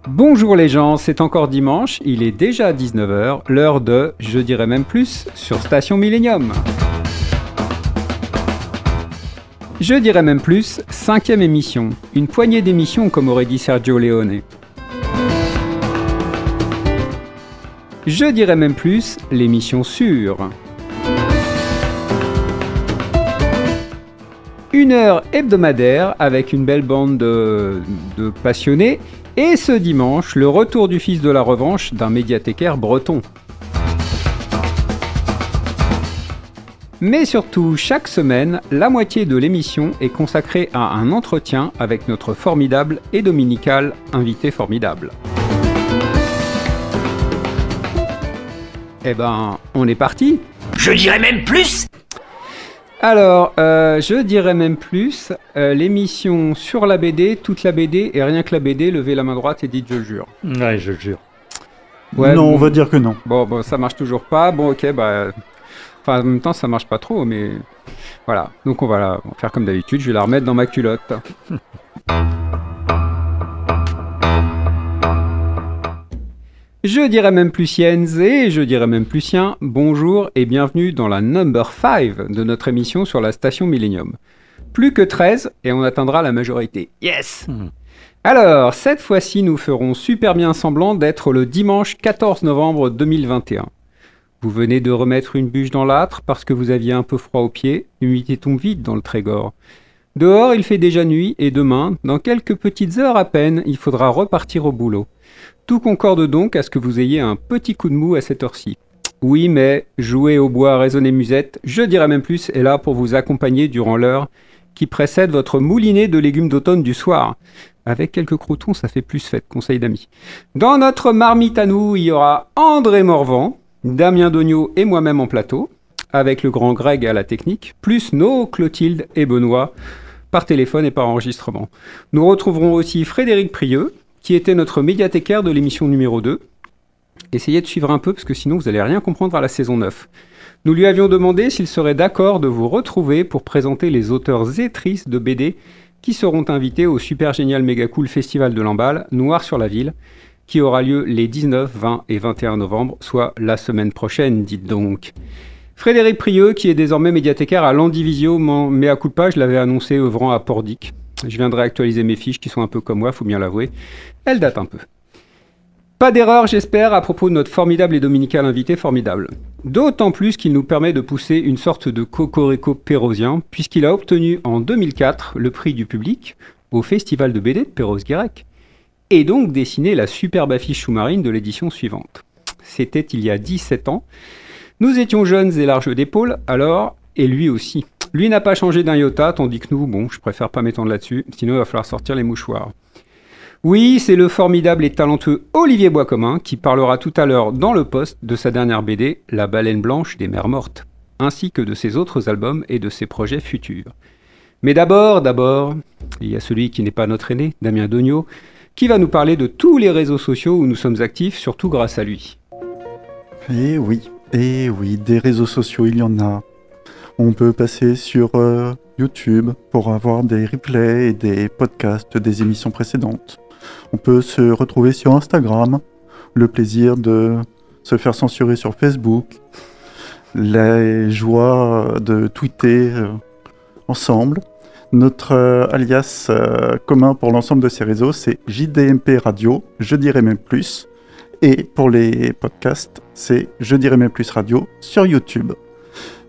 Bonjour les gens, c'est encore dimanche, il est déjà 19h, l'heure de, je dirais même plus, sur Station Millennium. Je dirais même plus, 5e émission, une poignée d'émissions comme aurait dit Sergio Leone. Je dirais même plus, l'émission sûre. Une heure hebdomadaire avec une belle bande de passionnés. Et ce dimanche, le retour du fils de la revanche d'un médiathécaire breton. Mais surtout, chaque semaine, la moitié de l'émission est consacrée à un entretien avec notre formidable et dominical invité formidable. Eh ben, on est parti. Je dirais même plus. Alors, je dirais même plus, l'émission sur la BD, toute la BD, et rien que la BD, levez la main droite et dites je le jure. Ouais, je le jure. Ouais, non, on va dire que non. Bon, ça marche toujours pas. Bon, ok, bah... Enfin, en même temps, ça marche pas trop, mais... Voilà. Donc on va faire comme d'habitude, je vais la remettre dans ma culotte. Je dirais même plus Jens et je dirais même plus sien, bonjour et bienvenue dans la number 5 de notre émission sur la station Millennium. Plus que 13 et on atteindra la majorité. Yes! Alors, cette fois-ci, nous ferons super bien semblant d'être le dimanche 14 novembre 2021. Vous venez de remettre une bûche dans l'âtre parce que vous aviez un peu froid aux pieds, l'humidité tombe vite dans le Trégor. Dehors, il fait déjà nuit et demain, dans quelques petites heures à peine, il faudra repartir au boulot. Tout concorde donc à ce que vous ayez un petit coup de mou à cette heure-ci. Oui, mais jouer au bois, raisonner musette, je dirais même plus, est là pour vous accompagner durant l'heure qui précède votre moulinet de légumes d'automne du soir. Avec quelques croutons, ça fait plus fête, conseil d'amis. Dans notre marmite à nous, il y aura André Morvan, Damien Dogno et moi-même en plateau, avec le grand Greg à la technique, plus nos Clotilde et Benoît, par téléphone et par enregistrement. Nous retrouverons aussi Frédéric Prieux, qui était notre médiathécaire de l'émission numéro 2. Essayez de suivre un peu, parce que sinon vous n'allez rien comprendre à la saison 9. Nous lui avions demandé s'il serait d'accord de vous retrouver pour présenter les auteurs-étrices de BD qui seront invités au super génial méga cool festival de Lamballe, Noir sur la ville, qui aura lieu les 19, 20 et 21 novembre, soit la semaine prochaine, dites donc. Frédéric Prieux, qui est désormais médiathécaire à Landivisio, mais à coup de page, je l'avais annoncé œuvrant à Pordic. Je viendrai actualiser mes fiches qui sont un peu comme moi, faut bien l'avouer. Elles datent un peu. Pas d'erreur, j'espère, à propos de notre formidable et dominical invité formidable. D'autant plus qu'il nous permet de pousser une sorte de cocorico pérosien, puisqu'il a obtenu en 2004 le prix du public au festival de BD de Perros-Guirec, et donc dessiné la superbe affiche sous-marine de l'édition suivante. C'était il y a 17 ans. Nous étions jeunes et larges d'épaules, alors, et lui aussi. Lui n'a pas changé d'un iota, tandis que nous, bon, je préfère pas m'étendre là-dessus, sinon il va falloir sortir les mouchoirs. Oui, c'est le formidable et talentueux Olivier Boiscommun qui parlera tout à l'heure dans le post de sa dernière BD, La baleine blanche des mers mortes, ainsi que de ses autres albums et de ses projets futurs. Mais d'abord, il y a celui qui n'est pas notre aîné, Damien Dogno, qui va nous parler de tous les réseaux sociaux où nous sommes actifs, surtout grâce à lui. Eh oui, des réseaux sociaux, il y en a. On peut passer sur YouTube pour avoir des replays et des podcasts des émissions précédentes. On peut se retrouver sur Instagram, le plaisir de se faire censurer sur Facebook, la joie de tweeter ensemble. Notre alias commun pour l'ensemble de ces réseaux, c'est JDMP Radio, je dirais même plus. Et pour les podcasts, c'est Je dirais même plus Radio sur YouTube.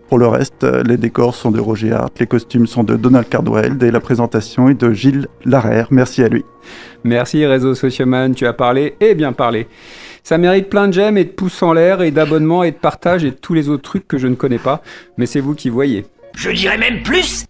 Pour le reste, les décors sont de Roger Hart, les costumes sont de Donald Cardwell et la présentation est de Gilles Larère. Merci à lui. Merci réseau socioman, tu as parlé et bien parlé. Ça mérite plein de j'aime et de pouces en l'air et d'abonnements et de partage et de tous les autres trucs que je ne connais pas, mais c'est vous qui voyez. Je dirais même plus.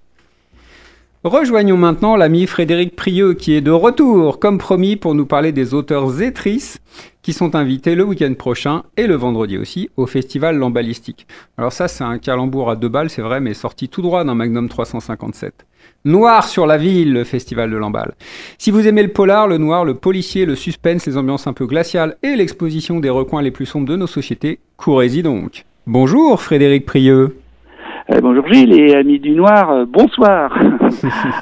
Rejoignons maintenant l'ami Frédéric Prieux qui est de retour, comme promis, pour nous parler des auteurs-étrices qui sont invités le week-end prochain et le vendredi aussi au festival Lamballistique. Alors ça, c'est un calembour à 2 balles, c'est vrai, mais sorti tout droit d'un Magnum 357. Noir sur la ville, le festival de Lamballe. Si vous aimez le polar, le noir, le policier, le suspense, les ambiances un peu glaciales et l'exposition des recoins les plus sombres de nos sociétés, courez-y donc. Bonjour Frédéric Prieux. Bonjour Gilles et amis du Noir, bonsoir.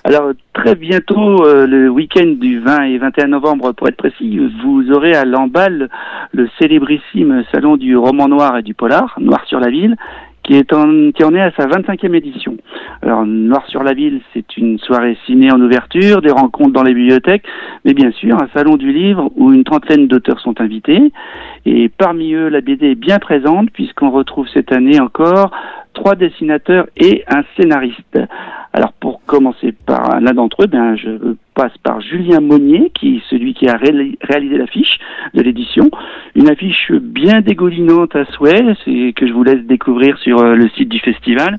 Alors très bientôt, le week-end du 20 et 21 novembre pour être précis, vous aurez à Lamballe le célébrissime salon du roman noir et du polar, Noir sur la ville, qui en est à sa 25e édition. Alors, Noir sur la ville, c'est une soirée ciné en ouverture, des rencontres dans les bibliothèques, mais bien sûr, un salon du livre où une trentaine d'auteurs sont invités. Et parmi eux, la BD est bien présente, puisqu'on retrouve cette année encore 3 dessinateurs et un scénariste. Alors, pour commencer par l'un d'entre eux, je passe par Julien Monnier, qui est celui qui a réalisé l'affiche de l'édition. Une affiche bien dégoulinante à souhait, c'est que je vous laisse découvrir sur le site du festival.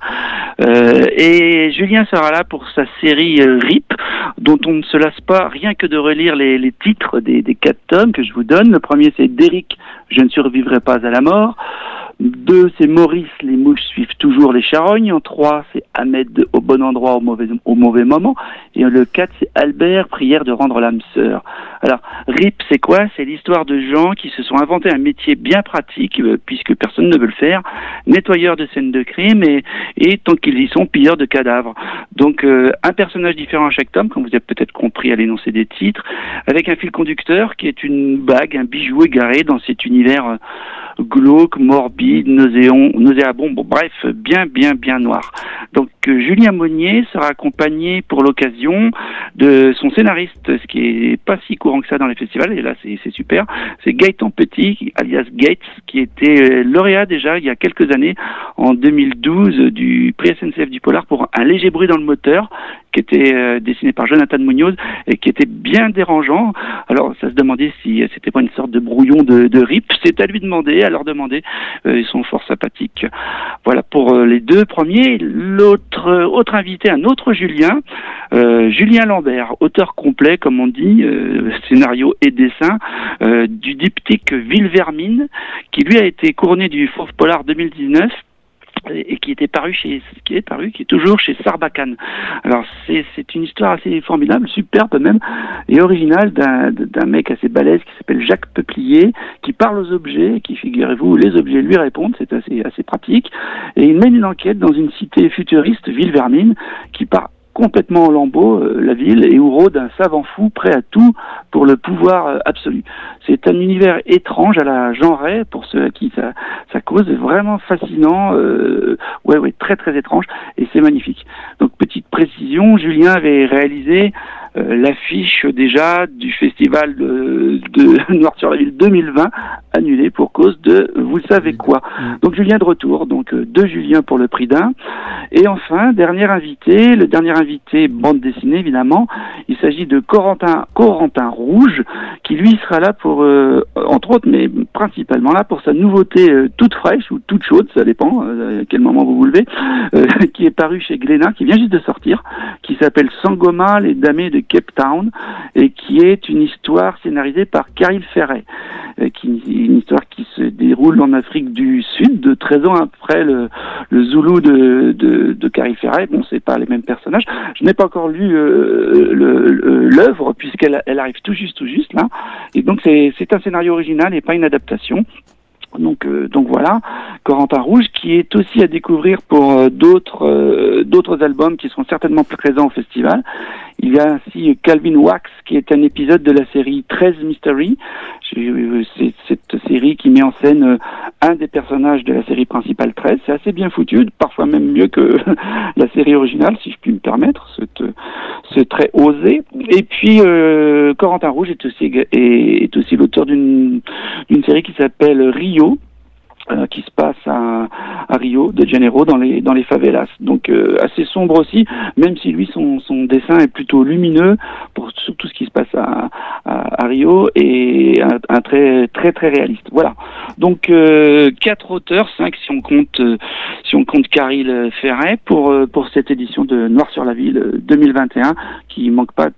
Et Julien sera là pour sa série RIP, dont on ne se lasse pas rien que de relire les titres des 4 tomes que je vous donne. Le premier, c'est d'Éric, Je ne survivrai pas à la mort. 2, c'est Maurice, les mouches suivent toujours les charognes. En 3, c'est Ahmed, au bon endroit au mauvais moment. Et le 4, c'est Albert, prière de rendre l'âme sœur. Alors, RIP, c'est quoi? C'est l'histoire de gens qui se sont inventés un métier bien pratique, puisque personne ne veut le faire, nettoyeur de scènes de crime et tant qu'ils y sont, pilleurs de cadavres. Donc, un personnage différent à chaque tome, comme vous avez peut-être compris à l'énoncé des titres, avec un fil conducteur qui est une bague, un bijou égaré dans cet univers glauque, morbide, nauséabond, bon, bref, bien noir. Donc Julien Monnier sera accompagné pour l'occasion de son scénariste, ce qui est pas si courant que ça dans les festivals, et là c'est super, c'est Gaëtan Petit, alias Gates, qui était lauréat déjà il y a quelques années, en 2012, du prix SNCF du Polar pour Un léger bruit dans le moteur, qui était dessiné par Jonathan Munoz et qui était bien dérangeant. Alors ça se demandait si c'était pas une sorte de brouillon de RIP, c'est à lui demander, à leur demander, ils sont fort sympathiques. Voilà pour les 2 premiers. Autre invité, un autre Julien, Julien Lambert, auteur complet comme on dit, scénario et dessin, du diptyque Ville Vermine, qui lui a été couronné du Fauve Polar 2019, et qui est toujours chez Sarbacane. Alors c'est une histoire assez formidable, superbe même, et originale d'un mec assez balèze qui s'appelle Jacques Peuplier, qui parle aux objets, qui, figurez-vous, les objets lui répondent, c'est assez pratique, et il mène une enquête dans une cité futuriste, Ville Vermine, qui part complètement en lambeaux, la ville, et où rôde un savant fou prêt à tout pour le pouvoir absolu. C'est un univers étrange à la Jean Ray, pour ceux à qui ça cause, vraiment fascinant, très très étrange, et c'est magnifique. Donc petite précision, Julien avait réalisé l'affiche déjà du festival de Noir sur la ville 2020, annulé pour cause de vous savez quoi. Donc Julien de retour, donc 2 Julien pour le prix d'un. Et enfin, le dernier invité, bande dessinée évidemment, il s'agit de Corentin Rouge, qui lui sera là pour, entre autres, mais principalement là pour sa nouveauté toute fraîche ou toute chaude, ça dépend à quel moment vous levez, qui est paru chez Glénat, qui vient juste de sortir, qui s'appelle Sangoma, les damnés de Cape Town, et qui est une histoire scénarisée par Caril Ferret, une histoire qui se déroule en Afrique du Sud, de 13 ans après le Zoulou de Caril Ferret. Bon, c'est pas les mêmes personnages. Je n'ai pas encore lu l'œuvre, puisqu'elle arrive tout juste là, et donc c'est un scénario original et pas une adaptation. Donc voilà, Corentin Rouge, qui est aussi à découvrir pour d'autres albums qui seront certainement plus présents au festival. Il y a ainsi Calvin Wax, qui est un épisode de la série 13 Mystery. C'est cette série qui met en scène un des personnages de la série principale 13. C'est assez bien foutu, parfois même mieux que la série originale, si je puis me permettre. C'est très osé. Et puis Corentin Rouge est aussi l'auteur d'une série qui s'appelle Rio, qui se passe à Rio de Janeiro, dans les favelas. Donc assez sombre aussi, même si lui son dessin est plutôt lumineux pour tout ce qui se passe à Rio, et un très très très réaliste. Voilà. Donc 4 auteurs, 5 si on compte Caril Ferret pour cette édition de Noir sur la ville 2021, qui ne manque pas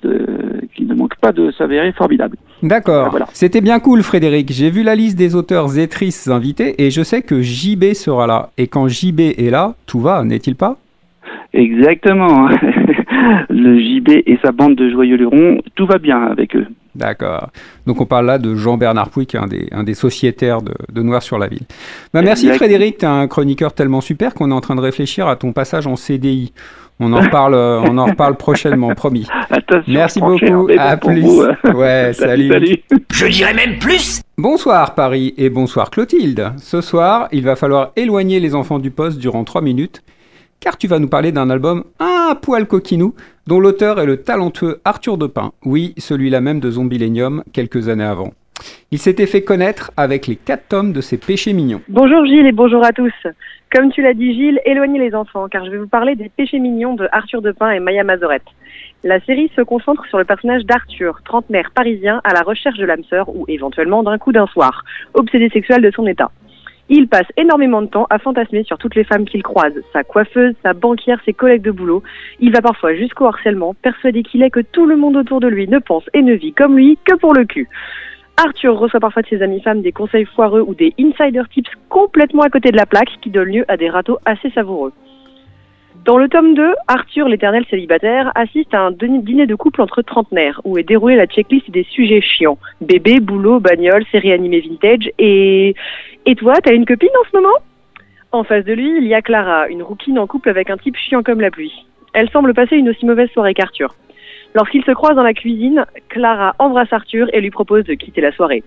de s'avérer formidable. D'accord. Voilà. C'était bien cool, Frédéric. J'ai vu la liste des auteurs et autrices invités, et je sais que JB sera là. Et quand JB est là, tout va, n'est-il pas? Exactement. Le JB et sa bande de joyeux lurons, tout va bien avec eux. D'accord. Donc on parle là de Jean-Bernard Pouic, un des sociétaires de Noir-sur-la-Ville. Merci Frédéric, tu es un chroniqueur tellement super qu'on est en train de réfléchir à ton passage en CDI. On en reparle prochainement, promis. Attention, merci beaucoup, à plus. Ouais, salut. Je dirais même plus. Bonsoir Paris et bonsoir Clotilde. Ce soir, il va falloir éloigner les enfants du poste durant 3 minutes, car tu vas nous parler d'un album un poil coquinou, dont l'auteur est le talentueux Arthur Depin. Oui, celui-là même de Zombilenium, quelques années avant. Il s'était fait connaître avec les 4 tomes de ses péchés mignons. Bonjour Gilles et bonjour à tous. Comme tu l'as dit Gilles, éloignez les enfants, car je vais vous parler des péchés mignons de Arthur Depin et Maya Mazorette. La série se concentre sur le personnage d'Arthur, trentenaire parisien à la recherche de l'âme sœur ou éventuellement d'un coup d'un soir, obsédé sexuel de son état. Il passe énormément de temps à fantasmer sur toutes les femmes qu'il croise, sa coiffeuse, sa banquière, ses collègues de boulot. Il va parfois jusqu'au harcèlement, persuadé qu'il est que tout le monde autour de lui ne pense et ne vit comme lui que pour le cul. Arthur reçoit parfois de ses amies femmes des conseils foireux ou des insider tips complètement à côté de la plaque qui donnent lieu à des râteaux assez savoureux. Dans le tome 2, Arthur, l'éternel célibataire, assiste à un dîner de couple entre trentenaires où est déroulée la checklist des sujets chiants. Bébé, boulot, bagnole, série animée vintage et toi, t'as une copine en ce moment ? En face de lui, il y a Clara, une rouquine en couple avec un type chiant comme la pluie. Elle semble passer une aussi mauvaise soirée qu'Arthur. Lorsqu'ils se croisent dans la cuisine, Clara embrasse Arthur et lui propose de quitter la soirée.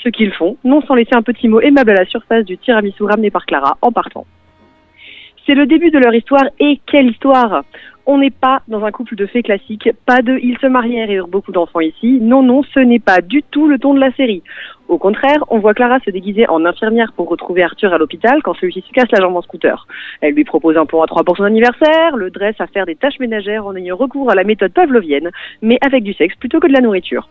Ce qu'ils font, non sans laisser un petit mot aimable à la surface du tiramisu ramené par Clara en partant. C'est le début de leur histoire, et quelle histoire! On n'est pas dans un couple de fées classique, pas de « ils se marièrent et eurent beaucoup d'enfants ici ». Non, ce n'est pas du tout le ton de la série. Au contraire, on voit Clara se déguiser en infirmière pour retrouver Arthur à l'hôpital quand celui-ci se casse la jambe en scooter. Elle lui propose un plan à 3 pour son anniversaire, le dresse à faire des tâches ménagères en ayant recours à la méthode pavlovienne, mais avec du sexe plutôt que de la nourriture.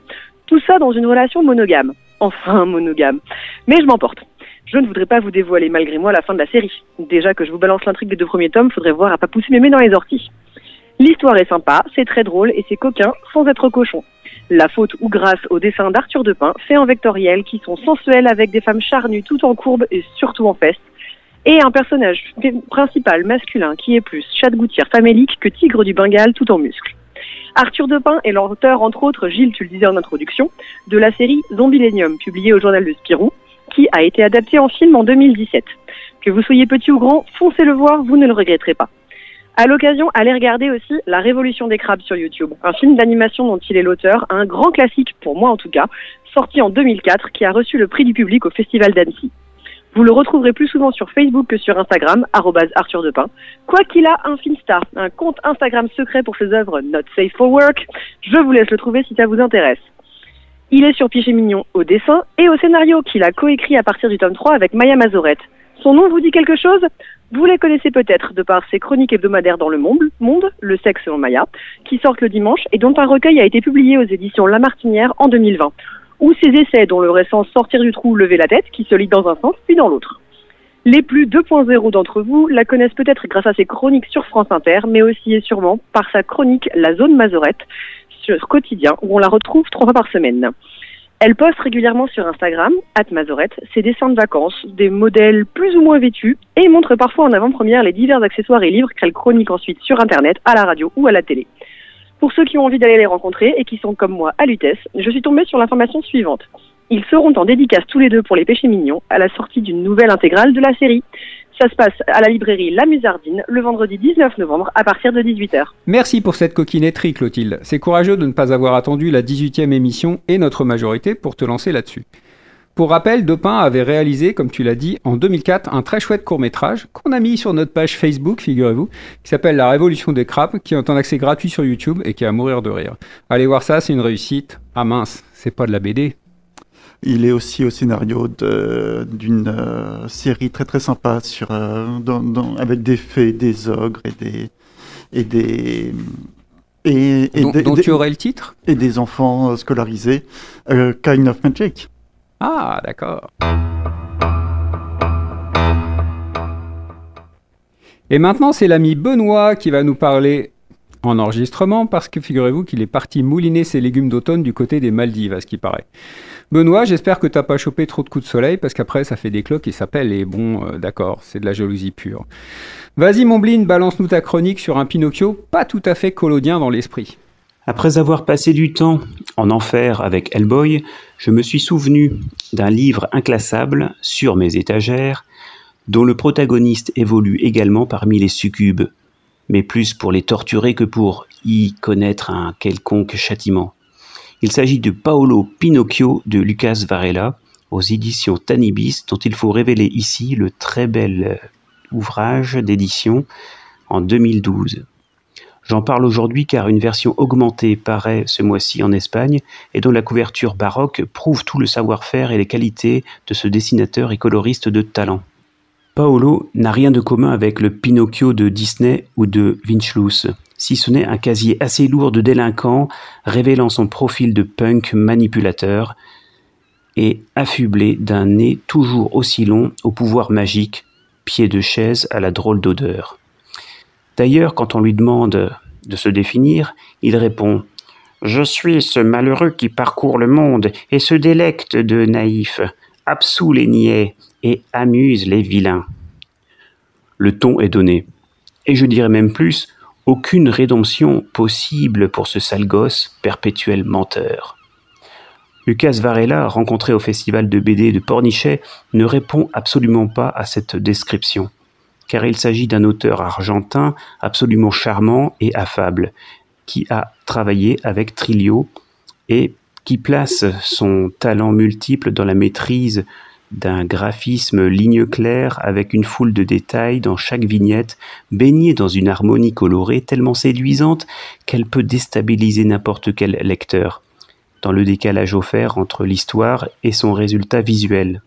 Tout ça dans une relation monogame. Enfin, monogame. Mais je m'emporte. Je ne voudrais pas vous dévoiler malgré moi la fin de la série. Déjà que je vous balance l'intrigue des 2 premiers tomes, faudrait voir à pas pousser mes mains dans les orties. L'histoire est sympa, c'est très drôle et c'est coquin sans être cochon. La faute ou grâce au dessin d'Arthur Depin, fait en vectoriel, qui sont sensuels avec des femmes charnues tout en courbe et surtout en fesses, et un personnage principal masculin qui est plus chat de gouttière famélique que tigre du Bengale tout en muscles. Arthur Depin est l'auteur, entre autres, Gilles, tu le disais en introduction, de la série Zombilenium, publiée au journal de Spirou, qui a été adapté en film en 2017. Que vous soyez petit ou grand, foncez le voir, vous ne le regretterez pas. À l'occasion, allez regarder aussi La Révolution des crabes sur YouTube, un film d'animation dont il est l'auteur, un grand classique, pour moi en tout cas, sorti en 2004, qui a reçu le prix du public au Festival d'Annecy. Vous le retrouverez plus souvent sur Facebook que sur Instagram, @Arthur Depin. Quoiqu'il a un Finsta, un compte Instagram secret pour ses œuvres Not Safe for Work, je vous laisse le trouver si ça vous intéresse. Il est sur Péché Mignon au dessin et au scénario qu'il a coécrit à partir du tome 3 avec Maya Mazorette. Son nom vous dit quelque chose ? Vous les connaissez peut-être de par ses chroniques hebdomadaires dans le monde, Le sexe selon Maya, qui sortent le dimanche et dont un recueil a été publié aux éditions La Martinière en 2020. Ou ses essais dont le récent Sortir du trou, lever la tête, qui se lit dans un sens puis dans l'autre. Les plus 2.0 d'entre vous la connaissent peut-être grâce à ses chroniques sur France Inter, mais aussi et sûrement par sa chronique La Zone Mazorette, sur Quotidien, où on la retrouve 3 fois par semaine. Elle poste régulièrement sur Instagram, @Mazorette, ses dessins de vacances, des modèles plus ou moins vêtus, et montre parfois en avant-première les divers accessoires et livres qu'elle chronique ensuite sur Internet, à la radio ou à la télé. Pour ceux qui ont envie d'aller les rencontrer et qui sont comme moi à l'UTES, je suis tombée sur l'information suivante. Ils seront en dédicace tous les deux pour les péchés mignons à la sortie d'une nouvelle intégrale de la série. Ça se passe à la librairie La Musardine le vendredi 19 novembre à partir de 18h. Merci pour cette coquinetterie, Clotilde. C'est courageux de ne pas avoir attendu la 18e émission et notre majorité pour te lancer là-dessus. Pour rappel, Depin avait réalisé, comme tu l'as dit, en 2004, un très chouette court-métrage qu'on a mis sur notre page Facebook, figurez-vous, qui s'appelle La Révolution des crabes, qui est en accès gratuit sur YouTube et qui est à mourir de rire. Allez voir ça, c'est une réussite. Ah mince, c'est pas de la BD. Il est aussi au scénario d'une série très très sympa avec des fées, des ogres dont tu aurais le titre ? Et des enfants scolarisés. Kind of Magic. Ah, d'accord. Et maintenant, c'est l'ami Benoît qui va nous parler en enregistrement, parce que figurez-vous qu'il est parti mouliner ses légumes d'automne du côté des Maldives, à ce qui paraît. Benoît, j'espère que t'as pas chopé trop de coups de soleil, parce qu'après ça fait des cloques et ça pèle, et bon, d'accord, c'est de la jalousie pure. Vas-y mon Blin, balance-nous ta chronique sur un Pinocchio pas tout à fait collodien dans l'esprit. Après avoir passé du temps en enfer avec Hellboy, je me suis souvenu d'un livre inclassable sur mes étagères, dont le protagoniste évolue également parmi les succubes, mais plus pour les torturer que pour y connaître un quelconque châtiment. Il s'agit de Paolo Pinocchio de Lucas Varela, aux éditions Tanibis, dont il faut révéler ici le très bel ouvrage d'édition en 2012. J'en parle aujourd'hui car une version augmentée paraît ce mois-ci en Espagne et dont la couverture baroque prouve tout le savoir-faire et les qualités de ce dessinateur et coloriste de talent. Paolo n'a rien de commun avec le Pinocchio de Disney ou de Winchlus, si ce n'est un casier assez lourd de délinquant révélant son profil de punk manipulateur et affublé d'un nez toujours aussi long au pouvoir magique, pied de chaise à la drôle d'odeur. D'ailleurs, quand on lui demande de se définir, il répond « Je suis ce malheureux qui parcourt le monde et se délecte de naïfs, absout les niais et amuse les vilains. » Le ton est donné. Et je dirais même plus, aucune rédemption possible pour ce sale gosse, perpétuel menteur. Lucas Varela, rencontré au festival de BD de Pornichet, ne répond absolument pas à cette description, car il s'agit d'un auteur argentin absolument charmant et affable, qui a travaillé avec Trilio et qui place son talent multiple dans la maîtrise d'un graphisme ligne claire avec une foule de détails dans chaque vignette, baignée dans une harmonie colorée tellement séduisante qu'elle peut déstabiliser n'importe quel lecteur, dans le décalage offert entre l'histoire et son résultat visuel.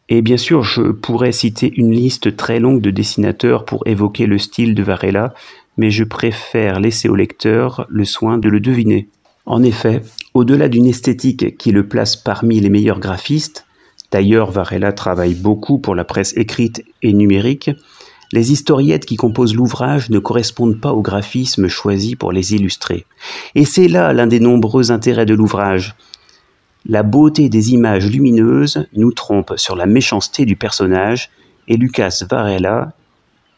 Et bien sûr, je pourrais citer une liste très longue de dessinateurs pour évoquer le style de Varela, mais je préfère laisser au lecteur le soin de le deviner. En effet, au-delà d'une esthétique qui le place parmi les meilleurs graphistes, d'ailleurs Varela travaille beaucoup pour la presse écrite et numérique, les historiettes qui composent l'ouvrage ne correspondent pas au graphisme choisi pour les illustrer. Et c'est là l'un des nombreux intérêts de l'ouvrage. La beauté des images lumineuses nous trompe sur la méchanceté du personnage et Lucas Varela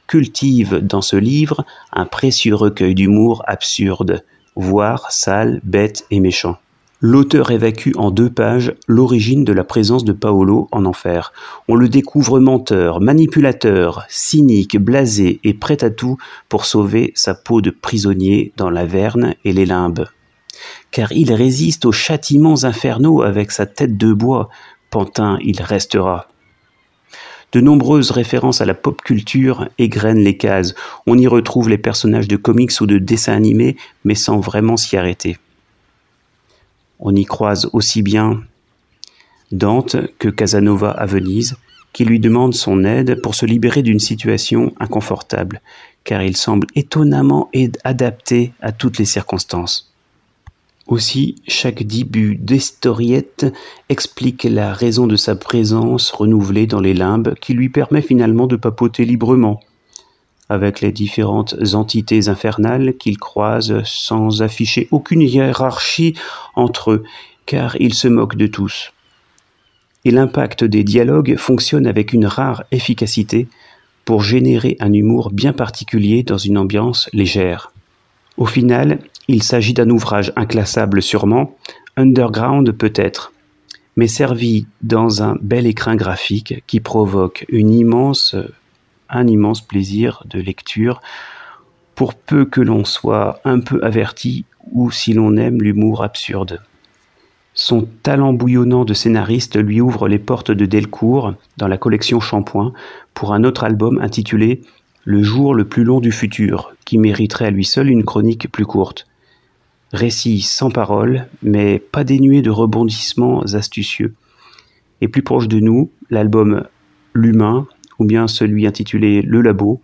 cultive dans ce livre un précieux recueil d'humour absurde, voire sale, bête et méchant. L'auteur évacue en 2 pages l'origine de la présence de Paolo en enfer. On le découvre menteur, manipulateur, cynique, blasé et prêt à tout pour sauver sa peau de prisonnier dans l'Averne et les limbes. Car il résiste aux châtiments infernaux avec sa tête de bois, pantin il restera. De nombreuses références à la pop culture égrènent les cases. On y retrouve les personnages de comics ou de dessins animés, mais sans vraiment s'y arrêter. On y croise aussi bien Dante que Casanova à Venise, qui lui demande son aide pour se libérer d'une situation inconfortable, car il semble étonnamment adapté à toutes les circonstances. Aussi, chaque début d'historiette explique la raison de sa présence renouvelée dans les limbes qui lui permet finalement de papoter librement avec les différentes entités infernales qu'il croise sans afficher aucune hiérarchie entre eux, car il se moque de tous. Et l'impact des dialogues fonctionne avec une rare efficacité pour générer un humour bien particulier dans une ambiance légère. Au final, il s'agit d'un ouvrage inclassable sûrement, underground peut-être, mais servi dans un bel écrin graphique qui provoque un immense plaisir de lecture, pour peu que l'on soit un peu averti ou si l'on aime l'humour absurde. Son talent bouillonnant de scénariste lui ouvre les portes de Delcourt dans la collection Shampoing pour un autre album intitulé « Le jour le plus long du futur » qui mériterait à lui seul une chronique plus courte. Récit sans parole, mais pas dénué de rebondissements astucieux. Et plus proche de nous, l'album « L'humain » ou bien celui intitulé « Le labo ».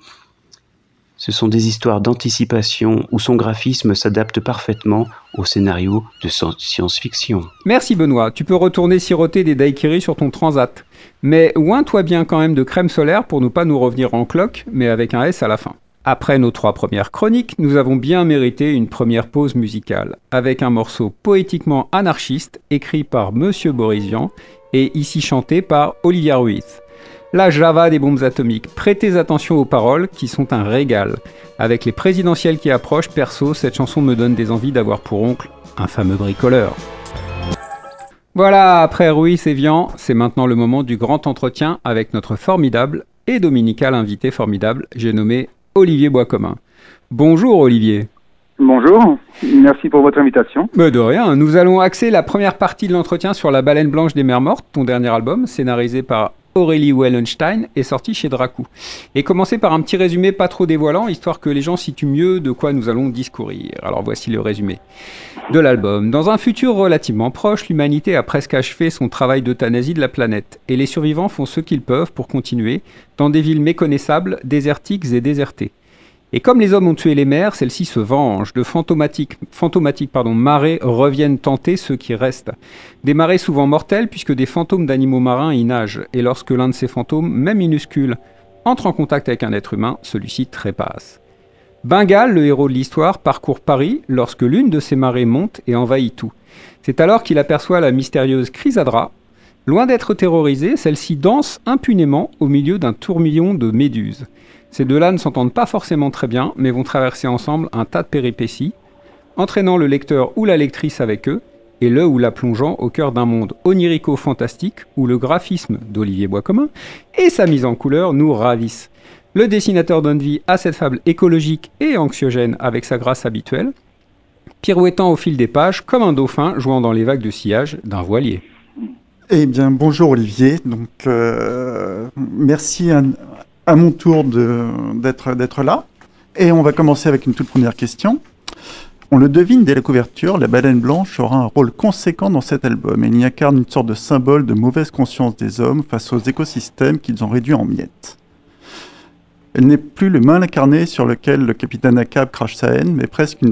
Ce sont des histoires d'anticipation où son graphisme s'adapte parfaitement au scénario de science-fiction. Merci Benoît, tu peux retourner siroter des daiquiris sur ton transat. Mais oins-toi bien quand même de crème solaire pour ne pas nous revenir en cloque, mais avec un S à la fin. Après nos 3 premières chroniques, nous avons bien mérité une première pause musicale, avec un morceau poétiquement anarchiste écrit par Monsieur Boris-Vian et ici chanté par Olivia Ruiz. La Java des bombes atomiques. Prêtez attention aux paroles qui sont un régal. Avec les présidentielles qui approchent, perso, cette chanson me donne des envies d'avoir pour oncle un fameux bricoleur. Voilà, après Ruiz et Vian, c'est maintenant le moment du grand entretien avec notre formidable et dominical invité formidable, j'ai nommé Olivier Boiscommun. Bonjour Olivier. Bonjour, merci pour votre invitation. Mais de rien, nous allons axer la première partie de l'entretien sur La Baleine blanche des mers mortes, ton dernier album, scénarisé par Aurélie Wellenstein, est sorti chez Dracou. Et commencer par un petit résumé pas trop dévoilant, histoire que les gens situent mieux de quoi nous allons discourir. Alors voici le résumé de l'album. Dans un futur relativement proche, l'humanité a presque achevé son travail d'euthanasie de la planète, et les survivants font ce qu'ils peuvent pour continuer, dans des villes méconnaissables, désertiques et désertées. Et comme les hommes ont tué les mers, celles-ci se vengent. De fantomatiques marées reviennent tenter ceux qui restent. Des marées souvent mortelles puisque des fantômes d'animaux marins y nagent. Et lorsque l'un de ces fantômes, même minuscule, entre en contact avec un être humain, celui-ci trépasse. Bengal, le héros de l'histoire, parcourt Paris lorsque l'une de ces marées monte et envahit tout. C'est alors qu'il aperçoit la mystérieuse Chrysadra. Loin d'être terrorisée, celle-ci danse impunément au milieu d'un tourbillon de méduses. Ces deux-là ne s'entendent pas forcément très bien, mais vont traverser ensemble un tas de péripéties, entraînant le lecteur ou la lectrice avec eux, et le ou la plongeant au cœur d'un monde onirico-fantastique où le graphisme d'Olivier Boiscommun et sa mise en couleur nous ravissent. Le dessinateur donne vie à cette fable écologique et anxiogène avec sa grâce habituelle, pirouettant au fil des pages comme un dauphin jouant dans les vagues de sillage d'un voilier. Eh bien, bonjour Olivier. Donc, merci à mon tour d'être là. Et on va commencer avec une toute première question. On le devine dès la couverture, la baleine blanche aura un rôle conséquent dans cet album. Elle y incarne une sorte de symbole de mauvaise conscience des hommes face aux écosystèmes qu'ils ont réduits en miettes. Elle n'est plus le mal incarné sur lequel le capitaine Ahab crache sa haine, mais presque un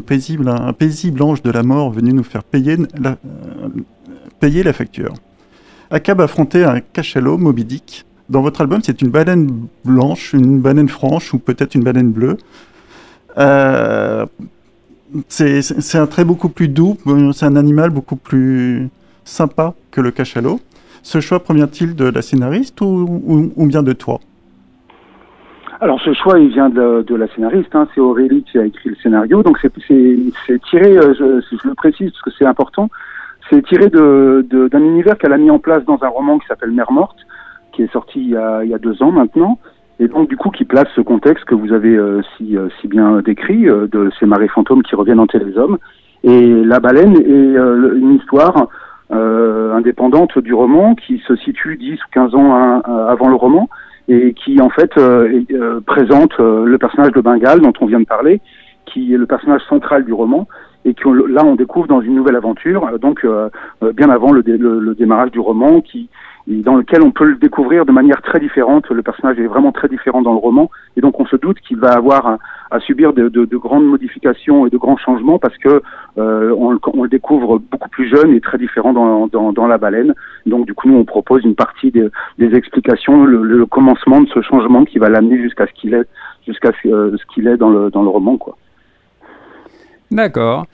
paisible ange de la mort venu nous faire payer la facture. Ahab affrontait un cachalot, Moby Dick. Dans votre album, c'est une baleine blanche, une baleine franche ou peut-être une baleine bleue. C'est un trait beaucoup plus doux, c'est un animal beaucoup plus sympa que le cachalot. Ce choix provient-il de la scénariste ou bien de toi ? Alors ce choix, il vient de la scénariste, hein. C'est Aurélie qui a écrit le scénario, donc c'est tiré, je le précise parce que c'est important, c'est tiré d'un univers qu'elle a mis en place dans un roman qui s'appelle Mer morte, qui est sorti il y a 2 ans maintenant, et donc du coup qui place ce contexte que vous avez si bien décrit, de ces marées fantômes qui reviennent hanter les hommes. Et La Baleine est une histoire indépendante du roman qui se situe 10 ou 15 ans avant le roman, et qui en fait présente le personnage de Bengal dont on vient de parler, qui est le personnage central du roman, et là on découvre dans une nouvelle aventure, donc bien avant le démarrage du roman, dans lequel on peut le découvrir de manière très différente. Le personnage est vraiment très différent dans le roman, et donc on se doute qu'il va avoir à subir de grandes modifications et de grands changements parce que on le découvre beaucoup plus jeune et très différent dans La Baleine. Donc du coup nous on propose une partie des explications, le commencement de ce changement qui va l'amener jusqu'à ce qu'il est dans le roman, quoi. D'accord.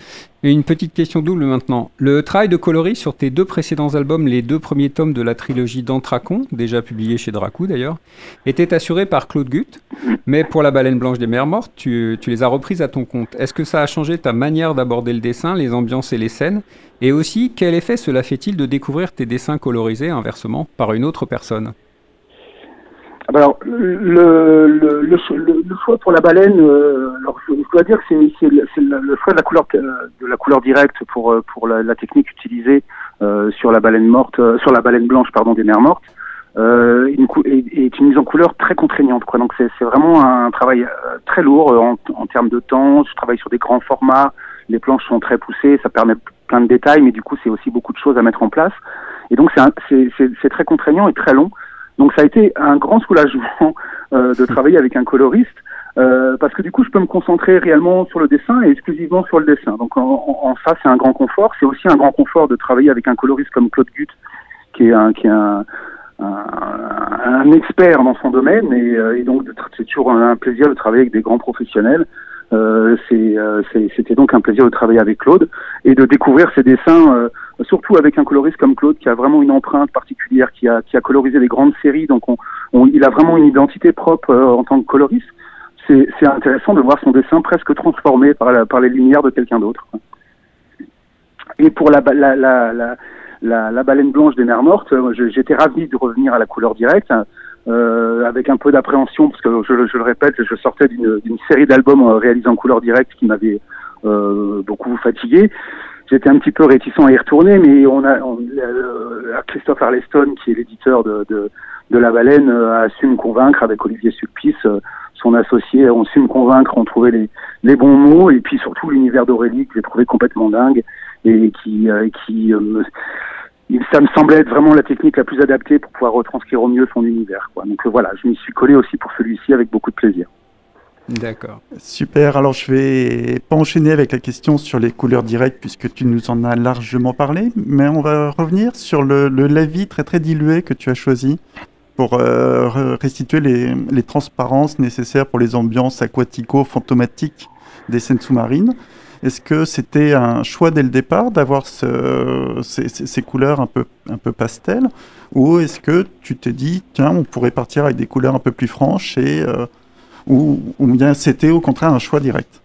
Une petite question double maintenant. Le travail de coloris sur tes 2 précédents albums, les 2 premiers tomes de la trilogie d'Antracon, déjà publié chez Dracou d'ailleurs, était assuré par Claude Guth, mais pour La Baleine blanche des mers mortes, tu les as reprises à ton compte. Est-ce que ça a changé ta manière d'aborder le dessin, les ambiances et les scènes ? Et aussi, quel effet cela fait-il de découvrir tes dessins colorisés, inversement, par une autre personne ? Alors, le choix pour La Baleine, alors je dois dire que c'est le choix de la couleur directe pour la technique utilisée sur la baleine morte, sur la baleine blanche des mers mortes, est une mise en couleur très contraignante, quoi. Donc c'est vraiment un travail très lourd en termes de temps. Je travaille sur des grands formats, les planches sont très poussées, ça permet plein de détails, mais du coup c'est aussi beaucoup de choses à mettre en place. Et donc c'est très contraignant et très long. Donc ça a été un grand soulagement de travailler avec un coloriste, parce que du coup je peux me concentrer réellement sur le dessin et exclusivement sur le dessin. Donc en ça c'est un grand confort. C'est aussi un grand confort de travailler avec un coloriste comme Claude Guth, qui est un expert dans son domaine, et donc c'est toujours un plaisir de travailler avec des grands professionnels. C'était donc un plaisir de travailler avec Claude et de découvrir ses dessins, surtout avec un coloriste comme Claude qui a vraiment une empreinte particulière, qui a colorisé des grandes séries, donc il a vraiment une identité propre en tant que coloriste. C'est intéressant de voir son dessin presque transformé par les lumières de quelqu'un d'autre. Et pour la baleine blanche des mers mortes, j'étais ravi de revenir à la couleur directe, avec un peu d'appréhension, parce que je le répète, je sortais d'une série d'albums réalisés en couleur directe qui m'avait beaucoup fatigué. J'étais un petit peu réticent à y retourner, mais Christophe Arleston, qui est l'éditeur de La Baleine, a su me convaincre avec Olivier Sulpice, son associé, ont su me convaincre, ont trouvé les bons mots, et puis surtout l'univers d'Aurélie que j'ai trouvé complètement dingue, et ça me semblait être vraiment la technique la plus adaptée pour pouvoir retranscrire au mieux son univers, quoi. Donc voilà, je m'y suis collé aussi pour celui-ci avec beaucoup de plaisir. D'accord. Super, alors je vais pas enchaîner avec la question sur les couleurs directes puisque tu nous en as largement parlé, mais on va revenir sur le lavis très très dilué que tu as choisi pour restituer les transparences nécessaires pour les ambiances aquatico-fantomatiques des scènes sous-marines. Est-ce que c'était un choix dès le départ d'avoir ces couleurs un peu pastel, ou est-ce que tu t'es dit tiens, on pourrait partir avec des couleurs un peu plus franches ou bien c'était au contraire un choix direct?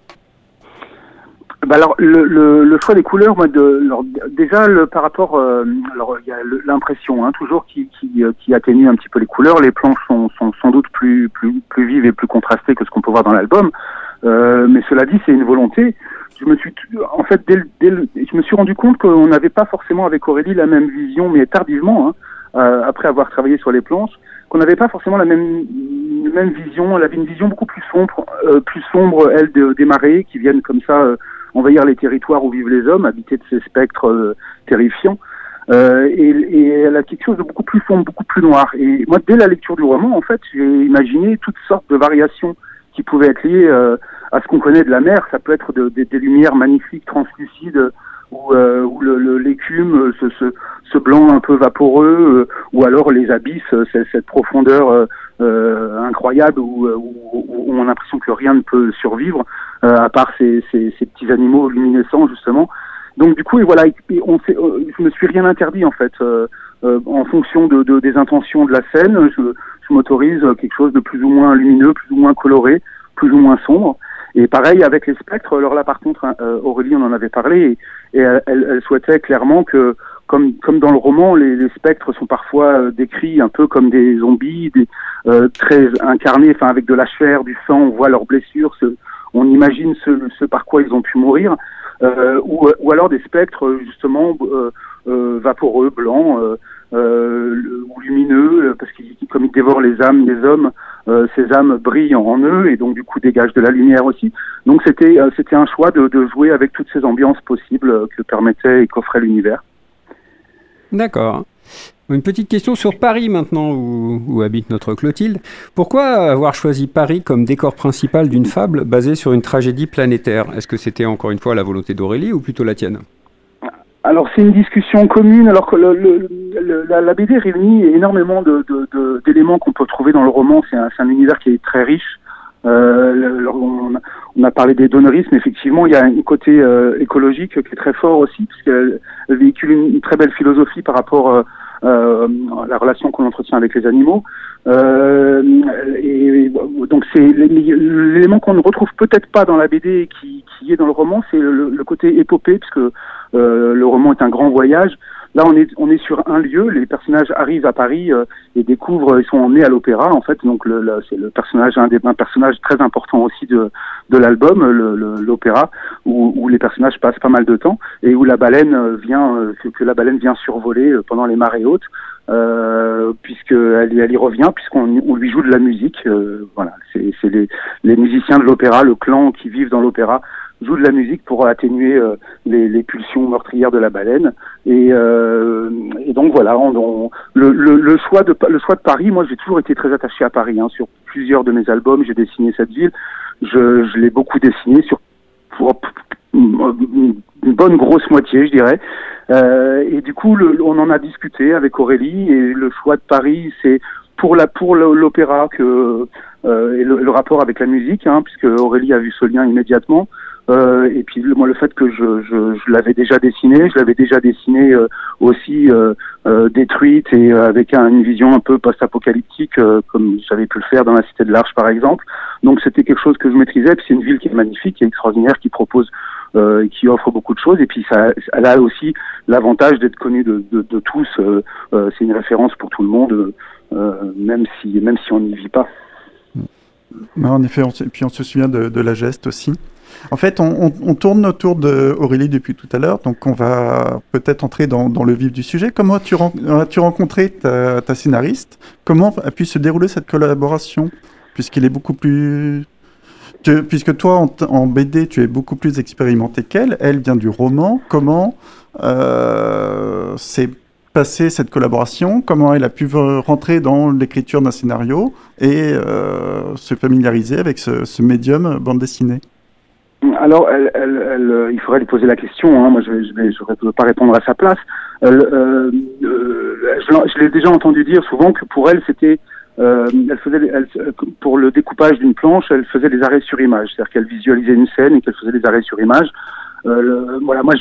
Alors le choix des couleurs, moi, déjà par rapport, alors il y a l'impression, toujours qui atténue un petit peu les couleurs. Les planches sont sans doute plus vives et plus contrastées que ce qu'on peut voir dans l'album. Mais cela dit, c'est une volonté. Je me suis rendu compte qu'on n'avait pas forcément avec Aurélie la même vision, mais tardivement, après avoir travaillé sur les planches, qu'on n'avait pas forcément la même vision. Elle avait une vision beaucoup plus sombre, elle, des marées qui viennent comme ça envahir les territoires où vivent les hommes, habités de ces spectres terrifiants. Et elle a quelque chose de beaucoup plus sombre, beaucoup plus noir. Et moi, dès la lecture du roman, en fait, j'ai imaginé toutes sortes de variations qui pouvaient être liées à ce qu'on connaît de la mer. Ça peut être des lumières magnifiques, translucides, où l'écume, ce blanc un peu vaporeux, ou alors les abysses, cette profondeur incroyable où on a l'impression que rien ne peut survivre, à part ces petits animaux luminescents, justement. Donc du coup, et voilà, je me suis rien interdit, en fait. En fonction des intentions de la scène, je m'autorise quelque chose de plus ou moins lumineux, plus ou moins coloré, plus ou moins sombre. Et pareil avec les spectres. Alors là, par contre, Aurélie, on en avait parlé, et elle souhaitait clairement que, comme dans le roman, les spectres sont parfois décrits un peu comme des zombies, très incarnés, enfin avec de la chair, du sang, on voit leurs blessures, on imagine ce par quoi ils ont pu mourir, ou alors des spectres justement vaporeux, blancs, ou lumineux, parce que comme ils dévorent les âmes des hommes, ces âmes brillent en eux et donc du coup dégagent de la lumière aussi. Donc c'était un choix de jouer avec toutes ces ambiances possibles que permettait et qu'offrait l'univers. D'accord. Une petite question sur Paris maintenant, où habite notre Clotilde. Pourquoi avoir choisi Paris comme décor principal d'une fable basée sur une tragédie planétaire? Est-ce que c'était encore une fois la volonté d'Aurélie ou plutôt la tienne? Alors c'est une discussion commune, alors que la BD réunit énormément d'éléments qu'on peut trouver dans le roman. C'est un univers qui est très riche. On a parlé des donnerismes, effectivement, il y a un côté écologique qui est très fort aussi, puisqu'elle véhicule une très belle philosophie par rapport à la relation qu'on entretient avec les animaux. Et donc c'est l'élément qu'on ne retrouve peut-être pas dans la BD qui est dans le roman, c'est le côté épopée, puisque le roman est un grand voyage. Là, on est sur un lieu. Les personnages arrivent à Paris et découvrent. Ils sont emmenés à l'opéra, en fait. Donc, c'est le personnage, un personnage très important aussi de l'album, l'opéra, où les personnages passent pas mal de temps et où la baleine que la baleine vient survoler pendant les marées hautes, puisqu'elle y revient, puisqu'on lui joue de la musique. Voilà, c'est les musiciens de l'opéra, le clan qui vivent dans l'opéra, joue de la musique pour atténuer les pulsions meurtrières de la baleine, et donc voilà, le choix de Paris. Moi, j'ai toujours été très attaché à Paris, sur plusieurs de mes albums. J'ai dessiné cette ville, je l'ai beaucoup dessiné pour une bonne grosse moitié, je dirais, et du coup on en a discuté avec Aurélie, et le choix de Paris, c'est pour l'opéra et le rapport avec la musique, puisque Aurélie a vu ce lien immédiatement. Et puis moi, le fait que je l'avais déjà dessiné, aussi détruite et avec une vision un peu post-apocalyptique, comme j'avais pu le faire dans la Cité de l'Arche par exemple. Donc c'était quelque chose que je maîtrisais. Puis c'est une ville qui est magnifique, qui est extraordinaire, qui propose et qui offre beaucoup de choses. Et puis elle a aussi l'avantage d'être connue de tous. C'est une référence pour tout le monde, même si on n'y vit pas. En effet, puis on se souvient de la geste aussi. En fait, on tourne autour d'Aurélie depuis tout à l'heure, donc on va peut-être entrer dans le vif du sujet. Comment as-tu rencontré ta scénariste? Comment a pu se dérouler cette collaboration? Puisqu'il est beaucoup plus... Puisque toi, en BD, tu es beaucoup plus expérimenté qu'elle. Elle vient du roman. Comment s'est passée cette collaboration? Comment elle a pu rentrer dans l'écriture d'un scénario et se familiariser avec ce médium bande dessinée? Alors, il faudrait lui poser la question. Hein. Moi, je ne peux pas répondre à sa place. Je l'ai déjà entendu dire souvent que pour elle, c'était pour le découpage d'une planche, elle faisait des arrêts sur image, c'est-à-dire qu'elle visualisait une scène et qu'elle faisait des arrêts sur image. Voilà, moi,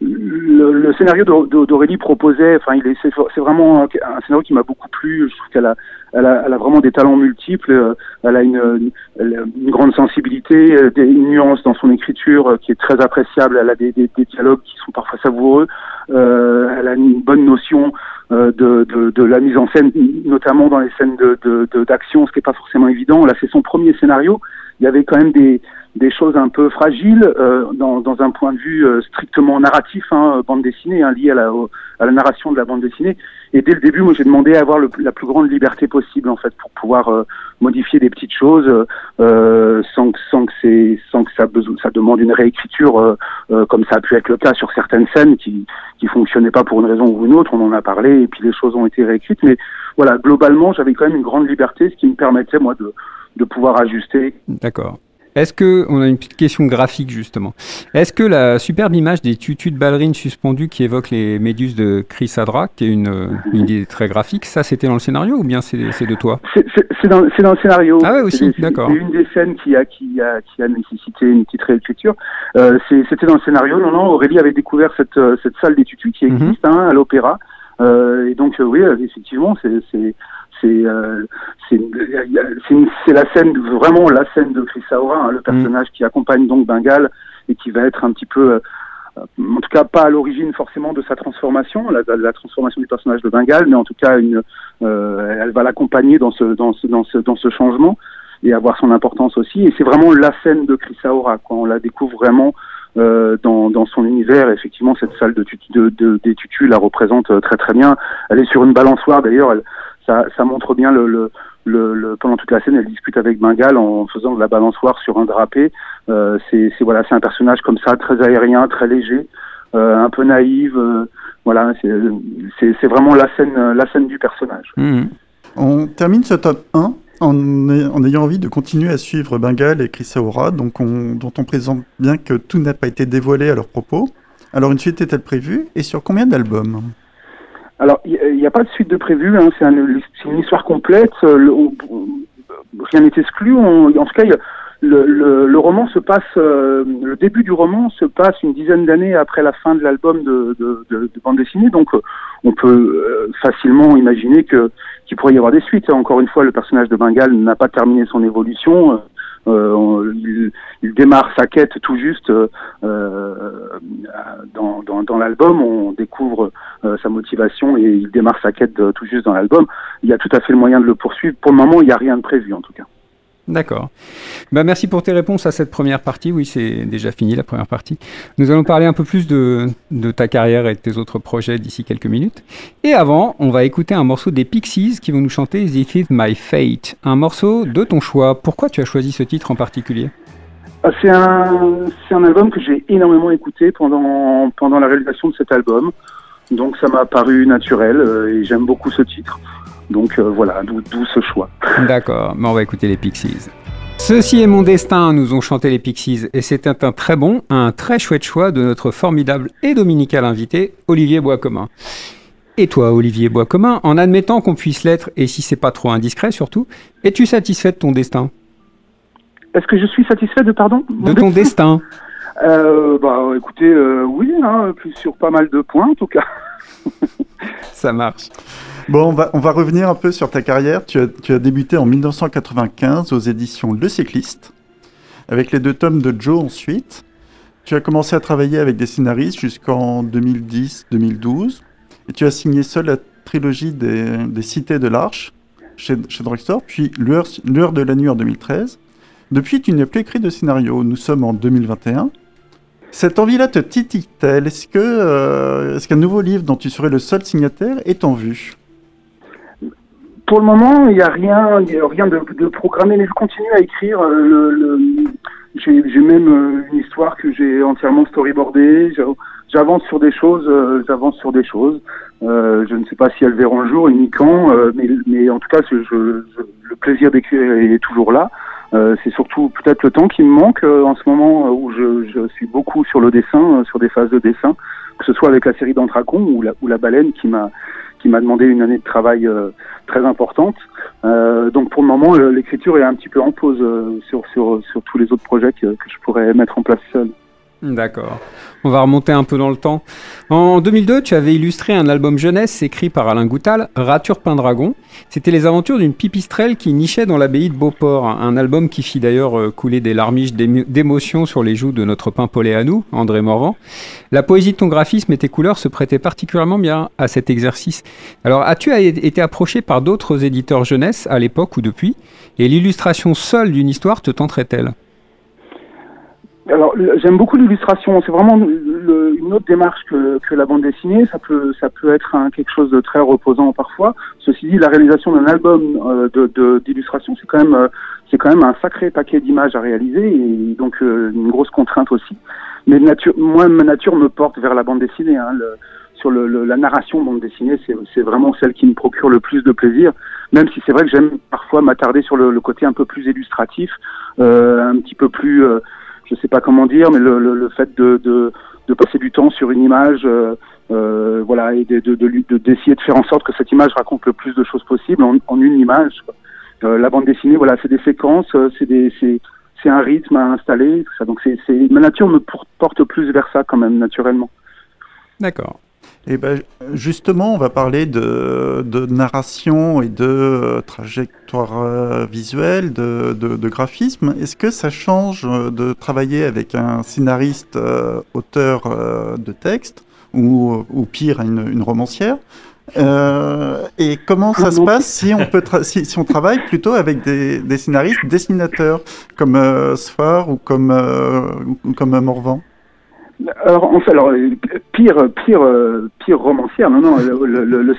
le scénario d'Aurélie proposait, enfin, c'est vraiment un scénario qui m'a beaucoup plu. Je trouve qu'elle a vraiment des talents multiples. Elle a une grande sensibilité, une nuance dans son écriture qui est très appréciable. Elle a des dialogues qui sont parfois savoureux. Elle a une bonne notion de la mise en scène, notamment dans les scènes d'action, ce qui n'est pas forcément évident. Là, c'est son premier scénario. Il y avait quand même des choses un peu fragiles dans un point de vue strictement narratif, bande dessinée, lié à la narration de la bande dessinée. Et dès le début, moi, j'ai demandé à avoir la plus grande liberté possible, en fait, pour pouvoir modifier des petites choses sans que ça demande une réécriture, comme ça a pu être le cas sur certaines scènes qui fonctionnaient pas pour une raison ou une autre. On en a parlé et puis les choses ont été réécrites. Mais voilà, globalement, j'avais quand même une grande liberté, ce qui me permettait, moi, de pouvoir ajuster. D'accord. On a une petite question graphique justement. Est-ce que la superbe image des tutus de ballerines suspendues qui évoquent les méduses de Chris Hadra, qui est une idée très graphique, ça c'était dans le scénario ou bien c'est de toi? C'est dans le scénario. Ah ouais aussi, d'accord. C'est une des scènes qui a nécessité une petite réécriture. C'était dans le scénario. Non, Aurélie avait découvert cette salle des tutus qui existe à l'opéra. Et donc oui, effectivement, c'est la scène, vraiment la scène de Chris Saura, le personnage qui accompagne donc Bengal et qui va être un petit peu, en tout cas pas à l'origine forcément de sa transformation, la transformation du personnage de Bengal, mais en tout cas elle va l'accompagner dans ce changement et avoir son importance aussi. Et c'est vraiment la scène de Chris Saura, quand on la découvre vraiment dans son univers. Effectivement, cette salle des tutus la représente très très bien. Elle est sur une balançoire d'ailleurs. Ça montre bien pendant toute la scène, elle discute avec Bengal en faisant de la balançoire sur un drapé. C'est un personnage comme ça, très aérien, très léger, un peu naïve. Voilà, c'est vraiment la scène du personnage. On termine ce top 1 en ayant envie de continuer à suivre Bengal et Chris Saura, dont on présente bien que tout n'a pas été dévoilé à leur propos. Alors une suite est-elle prévue et sur combien d'albums ? Alors, il n'y a pas de suite de prévu, c'est une histoire complète, rien n'est exclu. En tout cas, le roman se passe, le début du roman se passe une dizaine d'années après la fin de l'album de bande dessinée, donc on peut facilement imaginer qu'il pourrait y avoir des suites. Encore une fois, le personnage de Bengal n'a pas terminé son évolution. Il démarre sa quête tout juste dans l'album. On découvre sa motivation et il démarre sa quête tout juste dans l'album. Il y a tout à fait le moyen de le poursuivre. Pour le moment, il n'y a rien de prévu en tout cas. D'accord. Merci pour tes réponses à cette première partie. Oui, c'est déjà fini la première partie. Nous allons parler un peu plus de ta carrière et de tes autres projets d'ici quelques minutes. Et avant, on va écouter un morceau des Pixies qui vont nous chanter This Is My Fate, un morceau de ton choix. Pourquoi tu as choisi ce titre en particulier ? C'est un album que j'ai énormément écouté pendant la réalisation de cet album. Donc ça m'a paru naturel et j'aime beaucoup ce titre. Donc voilà, d'où ce choix. D'accord, mais on va écouter les Pixies. Ceci est mon destin, nous ont chanté les Pixies, et c'était un très chouette choix de notre formidable et dominical invité, Olivier Boiscomin. Et toi, Olivier Boiscomin, en admettant qu'on puisse l'être, et si c'est pas trop indiscret surtout, es-tu satisfait de ton destin ? Est-ce que je suis satisfait de ton destin. Écoutez, oui, sur pas mal de points en tout cas. Ça marche. Bon, on va revenir un peu sur ta carrière. Tu as débuté en 1995 aux éditions Le Cycliste, avec les 2 tomes de Joe ensuite. Tu as commencé à travailler avec des scénaristes jusqu'en 2010-2012 et tu as signé seul la trilogie des Cités de l'Arche chez Drugstore, puis L'heure de la nuit en 2013. Depuis, tu n'as plus écrit de scénario. Nous sommes en 2021. Cette envie-là te titille-t-elle? Est-ce qu'un nouveau livre dont tu serais le seul signataire est en vue? Pour le moment, il n'y a rien de programmé, mais je continue à écrire. J'ai même une histoire que j'ai entièrement storyboardée. J'avance sur des choses. Je ne sais pas si elles verront le jour ni quand, mais en tout cas, le plaisir d'écrire est toujours là. C'est surtout peut-être le temps qui me manque en ce moment où je suis beaucoup sur le dessin, sur des phases de dessin, que ce soit avec la série d'Antracon ou la baleine qui m'a demandé une année de travail très importante. Donc pour le moment, l'écriture est un petit peu en pause sur tous les autres projets que je pourrais mettre en place seul. D'accord. On va remonter un peu dans le temps. En 2002, tu avais illustré un album jeunesse écrit par Alain Goutal, Rature Pendragon. C'était les aventures d'une pipistrelle qui nichait dans l'abbaye de Beauport. Un album qui fit d'ailleurs couler des larmiches d'émotion sur les joues de notre Paimpolais à nous, André Morvan. La poésie de ton graphisme et tes couleurs se prêtaient particulièrement bien à cet exercice. Alors, as-tu été approché par d'autres éditeurs jeunesse à l'époque ou depuis? Et l'illustration seule d'une histoire te tenterait-elle? Alors, j'aime beaucoup l'illustration. C'est vraiment une autre démarche que la bande dessinée. Ça peut être quelque chose de très reposant parfois. Ceci dit, la réalisation d'un album d'illustration, c'est quand même un sacré paquet d'images à réaliser et donc une grosse contrainte aussi. Mais moi, ma nature me porte vers la bande dessinée. Sur la narration bande dessinée, c'est vraiment celle qui me procure le plus de plaisir. Même si c'est vrai que j'aime parfois m'attarder sur le côté un peu plus illustratif, un petit peu plus je sais pas comment dire, mais le fait de passer du temps sur une image, voilà, et d'essayer de faire en sorte que cette image raconte le plus de choses possible en une image. La bande dessinée, voilà, c'est des séquences, c'est un rythme à installer, tout ça. Donc ma nature me porte plus vers ça quand même naturellement. D'accord. Et ben justement, on va parler de narration et de trajectoire visuelle, de graphisme. Est-ce que ça change de travailler avec un scénariste auteur de texte ou pire une romancière? Et comment ça se passe si on travaille plutôt avec des scénaristes dessinateurs comme Sfar ou comme Morvan? Alors pire romancière, non, le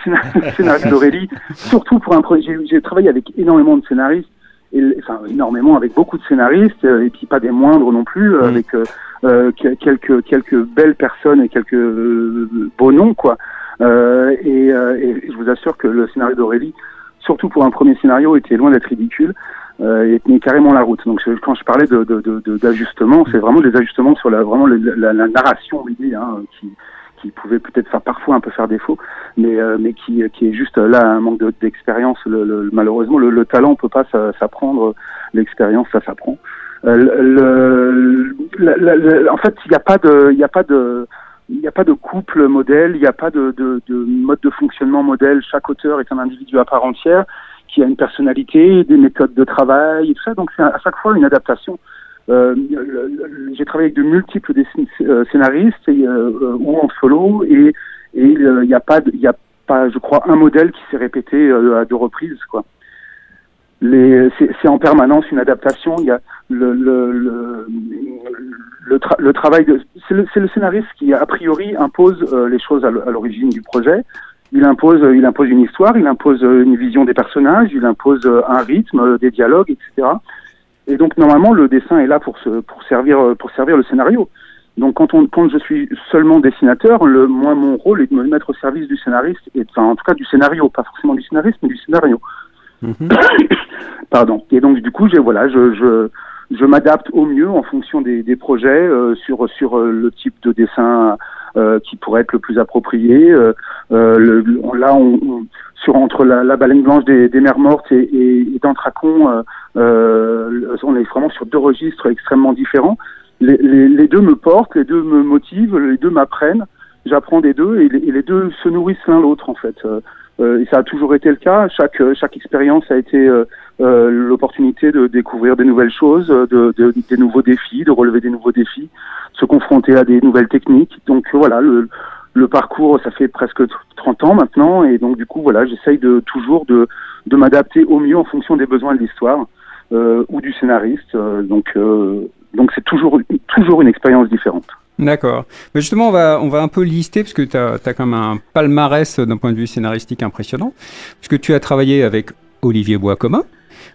scénariste d'Aurélie, surtout pour un projet, j'ai travaillé avec énormément de scénaristes, énormément avec beaucoup de scénaristes, et puis pas des moindres non plus, avec quelques belles personnes et quelques beaux noms, quoi. Et je vous assure que le scénario d'Aurélie, surtout pour un premier scénario, était loin d'être ridicule. Et tenait carrément la route. Donc quand je parlais d'ajustements, c'est vraiment des ajustements sur la narration, l'idée, qui pouvait peut-être parfois un peu faire défaut, mais qui est juste là un manque d'expérience. Malheureusement, le talent peut pas s'apprendre, l'expérience ça s'apprend. En fait, il n'y a pas de couple modèle, il n'y a pas de mode de fonctionnement modèle. Chaque auteur est un individu à part entière, qui a une personnalité, des méthodes de travail et tout ça. Donc c'est à chaque fois une adaptation. J'ai travaillé avec de multiples scénaristes ou en solo et il n'y a pas, je crois, un modèle qui s'est répété à 2 reprises, quoi. C'est en permanence une adaptation. Il y a le travail c'est le scénariste qui a priori impose les choses à l'origine du projet. Il impose une histoire, il impose une vision des personnages, il impose un rythme, des dialogues, etc. Et donc normalement le dessin est là pour servir le scénario. Donc quand je suis seulement dessinateur, moi mon rôle est de me mettre au service du scénariste en tout cas du scénario, pas forcément du scénariste mais du scénario. Pardon. Et donc du coup je m'adapte au mieux en fonction des projets sur le type de dessin qui pourrait être le plus approprié. Entre la baleine blanche des mers mortes et d'Antracon, on est vraiment sur 2 registres extrêmement différents. Les deux me portent, les deux me motivent, les deux m'apprennent. j'apprends des deux et les deux se nourrissent l'un l'autre en fait. Et ça a toujours été le cas. Chaque expérience a été l'opportunité de découvrir des nouvelles choses, des nouveaux défis, de relever des nouveaux défis, de se confronter à des nouvelles techniques. Donc voilà, le parcours, ça fait presque 30 ans maintenant, et donc du coup voilà, j'essaye toujours de m'adapter au mieux en fonction des besoins de l'histoire ou du scénariste. Donc c'est toujours une expérience différente. D'accord. Mais justement, on va un peu lister, parce que tu as quand même un palmarès d'un point de vue scénaristique impressionnant, puisque tu as travaillé avec Olivier Boiscommun,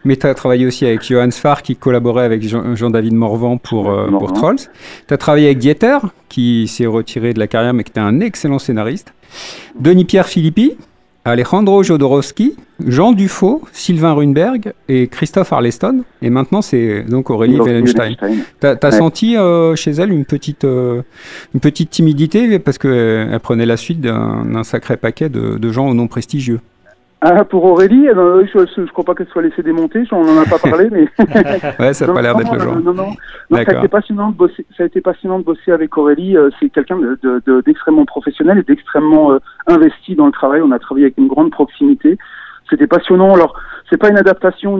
mais tu as travaillé aussi avec Johan Sfar, qui collaborait avec Jean-David Morvan pour Trolls. Tu as travaillé avec Dieter, qui s'est retiré de la carrière, mais qui était un excellent scénariste. Denis-Pierre Philippi, Alejandro Jodorowsky, Jean Dufaux, Sylvain Runberg et Christophe Arleston. Et maintenant, c'est donc Aurélie Wellenstein. T'as senti chez elle une petite timidité parce qu'elle prenait la suite d'un sacré paquet de gens au nom prestigieux. Ah, pour Aurélie, je crois pas qu'elle soit laissée démonter, on n'en a pas parlé, mais... Ouais, ça n'a pas l'air d'être le genre. Non, ça a été passionnant de bosser avec Aurélie. C'est quelqu'un d'extrêmement professionnel et d'extrêmement investi dans le travail. On a travaillé avec une grande proximité. C'était passionnant. Alors, c'est pas une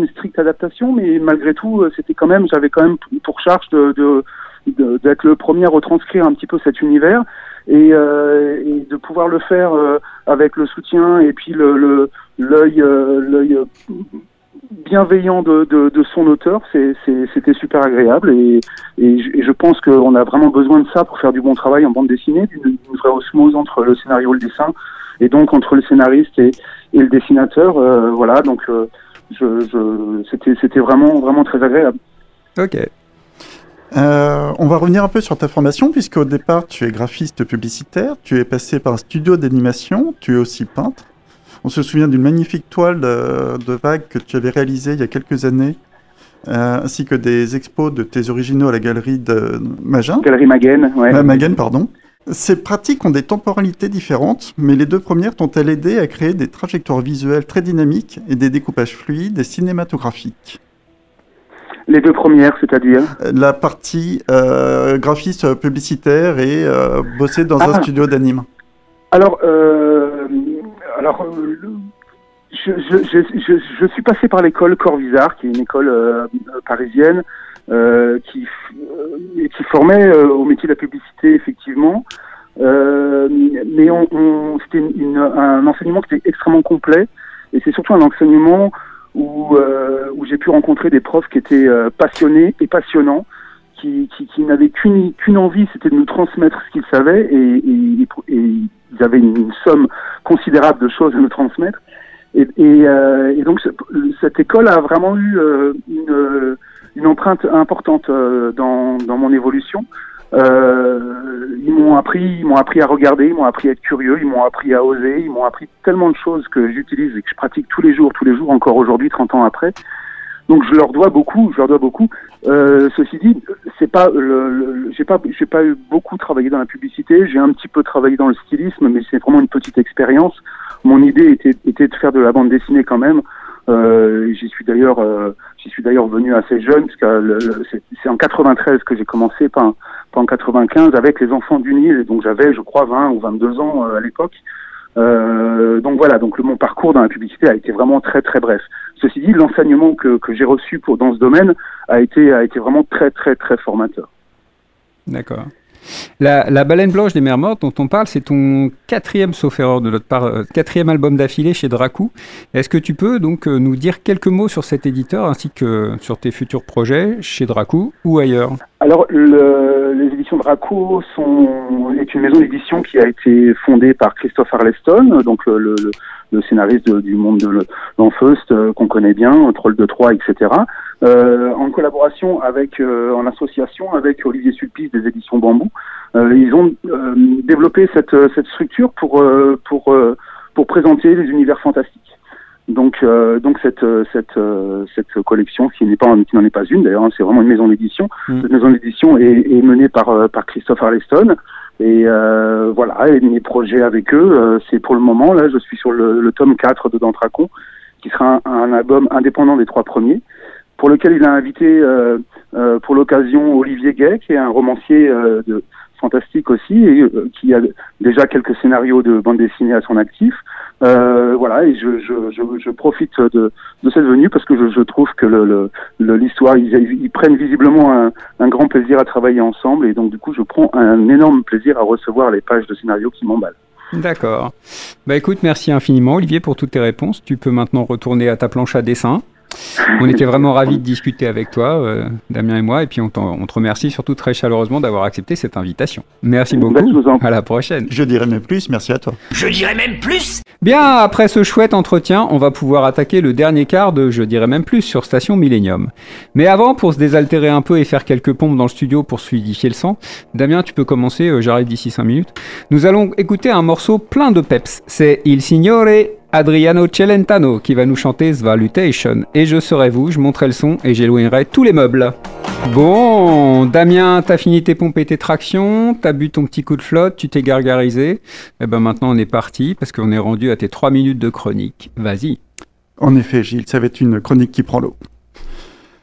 stricte adaptation, mais malgré tout, j'avais quand même pour charge d'être le premier à retranscrire un petit peu cet univers et de pouvoir le faire avec le soutien et puis l'œil bienveillant de son auteur. C'était super agréable et je pense qu'on a vraiment besoin de ça pour faire du bon travail en bande dessinée, d'une vraie osmose entre le scénario et le dessin, et donc entre le scénariste et le dessinateur. Voilà, donc c'était vraiment très agréable. Ok. On va revenir un peu sur ta formation, puisqu'au départ, tu es graphiste publicitaire, tu es passé par un studio d'animation, tu es aussi peintre. On se souvient d'une magnifique toile de vague que tu avais réalisée il y a quelques années, ainsi que des expos de tes originaux à la galerie de Magin. Galerie Maguen, ouais. Maguen, pardon. Ces pratiques ont des temporalités différentes, mais les deux premières t'ont-elles aidé à créer des trajectoires visuelles très dynamiques et des découpages fluides et cinématographiques? Les deux premières, c'est-à-dire? La partie graphiste publicitaire et bosser dans un studio d'anime. Alors, je suis passé par l'école Corvisart, qui est une école parisienne qui formait au métier de la publicité, effectivement. Mais c'était un enseignement qui était extrêmement complet, et c'est surtout un enseignement où j'ai pu rencontrer des profs qui étaient passionnés et passionnants, qui n'avaient qu'une envie, c'était de nous transmettre ce qu'ils savaient, et ils avaient une somme considérable de choses à nous transmettre. Et donc cette école a vraiment eu une empreinte importante dans mon évolution. Ils m'ont appris à regarder, ils m'ont appris à être curieux, ils m'ont appris à oser, ils m'ont appris tellement de choses que j'utilise et que je pratique tous les jours encore aujourd'hui, 30 ans après. Donc je leur dois beaucoup. Ceci dit, c'est pas j'ai pas eu beaucoup travaillé dans la publicité, j'ai un petit peu travaillé dans le stylisme, mais c'est vraiment une petite expérience. Mon idée était de faire de la bande dessinée quand même. J'y suis d'ailleurs venu assez jeune, parce que c'est en 93 que j'ai commencé, pas en 95, avec les Enfants du Nil, et donc j'avais, je crois, 20 ou 22 ans à l'époque. Donc voilà, mon parcours dans la publicité a été vraiment très très bref. Ceci dit, l'enseignement que j'ai reçu dans ce domaine a été vraiment très très très formateur. D'accord. La Baleine Blanche des Mers Mortes dont on parle, c'est ton quatrième, sauf erreur de notre part, quatrième album d'affilée chez Dracou. Est-ce que tu peux donc nous dire quelques mots sur cet éditeur ainsi que sur tes futurs projets chez Dracou ou ailleurs? Alors, les éditions Dracou est une maison d'édition qui a été fondée par Christophe Arleston, donc le scénariste du monde de l'Enfeust qu'on connaît bien, Troll de Troie, etc. En collaboration en association avec Olivier Sulpice des éditions Bambou. Ils ont développé cette structure pour présenter les univers fantastiques. Donc cette collection qui n'en est pas une d'ailleurs, hein, c'est vraiment une maison d'édition. Cette maison d'édition est menée par Christophe Arleston. Et voilà, et mes projets avec eux, c'est pour le moment, là je suis sur le tome 4 de Dantracon, qui sera un album indépendant des 3 premiers, pour lequel il a invité pour l'occasion Olivier Gay, qui est un romancier fantastique aussi, et qui a déjà quelques scénarios de bande dessinée à son actif. Voilà, et je profite de cette venue parce que je trouve que l'histoire, ils prennent visiblement un grand plaisir à travailler ensemble, et donc du coup je prends un énorme plaisir à recevoir les pages de scénario qui m'emballent. D'accord. Bah écoute, merci infiniment Olivier pour toutes tes réponses. Tu peux maintenant retourner à ta planche à dessin. On était vraiment ravis de discuter avec toi, Damien et moi, et puis on te remercie surtout très chaleureusement d'avoir accepté cette invitation. Merci beaucoup, à la prochaine. Je dirais même plus, merci à toi. Je dirais même plus. Bien, après ce chouette entretien, on va pouvoir attaquer le dernier quart de Je dirais même plus sur Station Millennium. Mais avant, pour se désaltérer un peu et faire quelques pompes dans le studio pour fluidifier le sang, Damien, tu peux commencer, j'arrive d'ici 5 minutes. Nous allons écouter un morceau plein de peps, c'est Il Signore Adriano Celentano qui va nous chanter Svalutation. Et je serai vous, je monterai le son et j'éloignerai tous les meubles. Bon, Damien, t'as fini tes pompes et tes tractions, t'as bu ton petit coup de flotte, tu t'es gargarisé. Et ben maintenant on est parti parce qu'on est rendu à tes 3 minutes de chronique. Vas-y. En effet, Gilles, ça va être une chronique qui prend l'eau.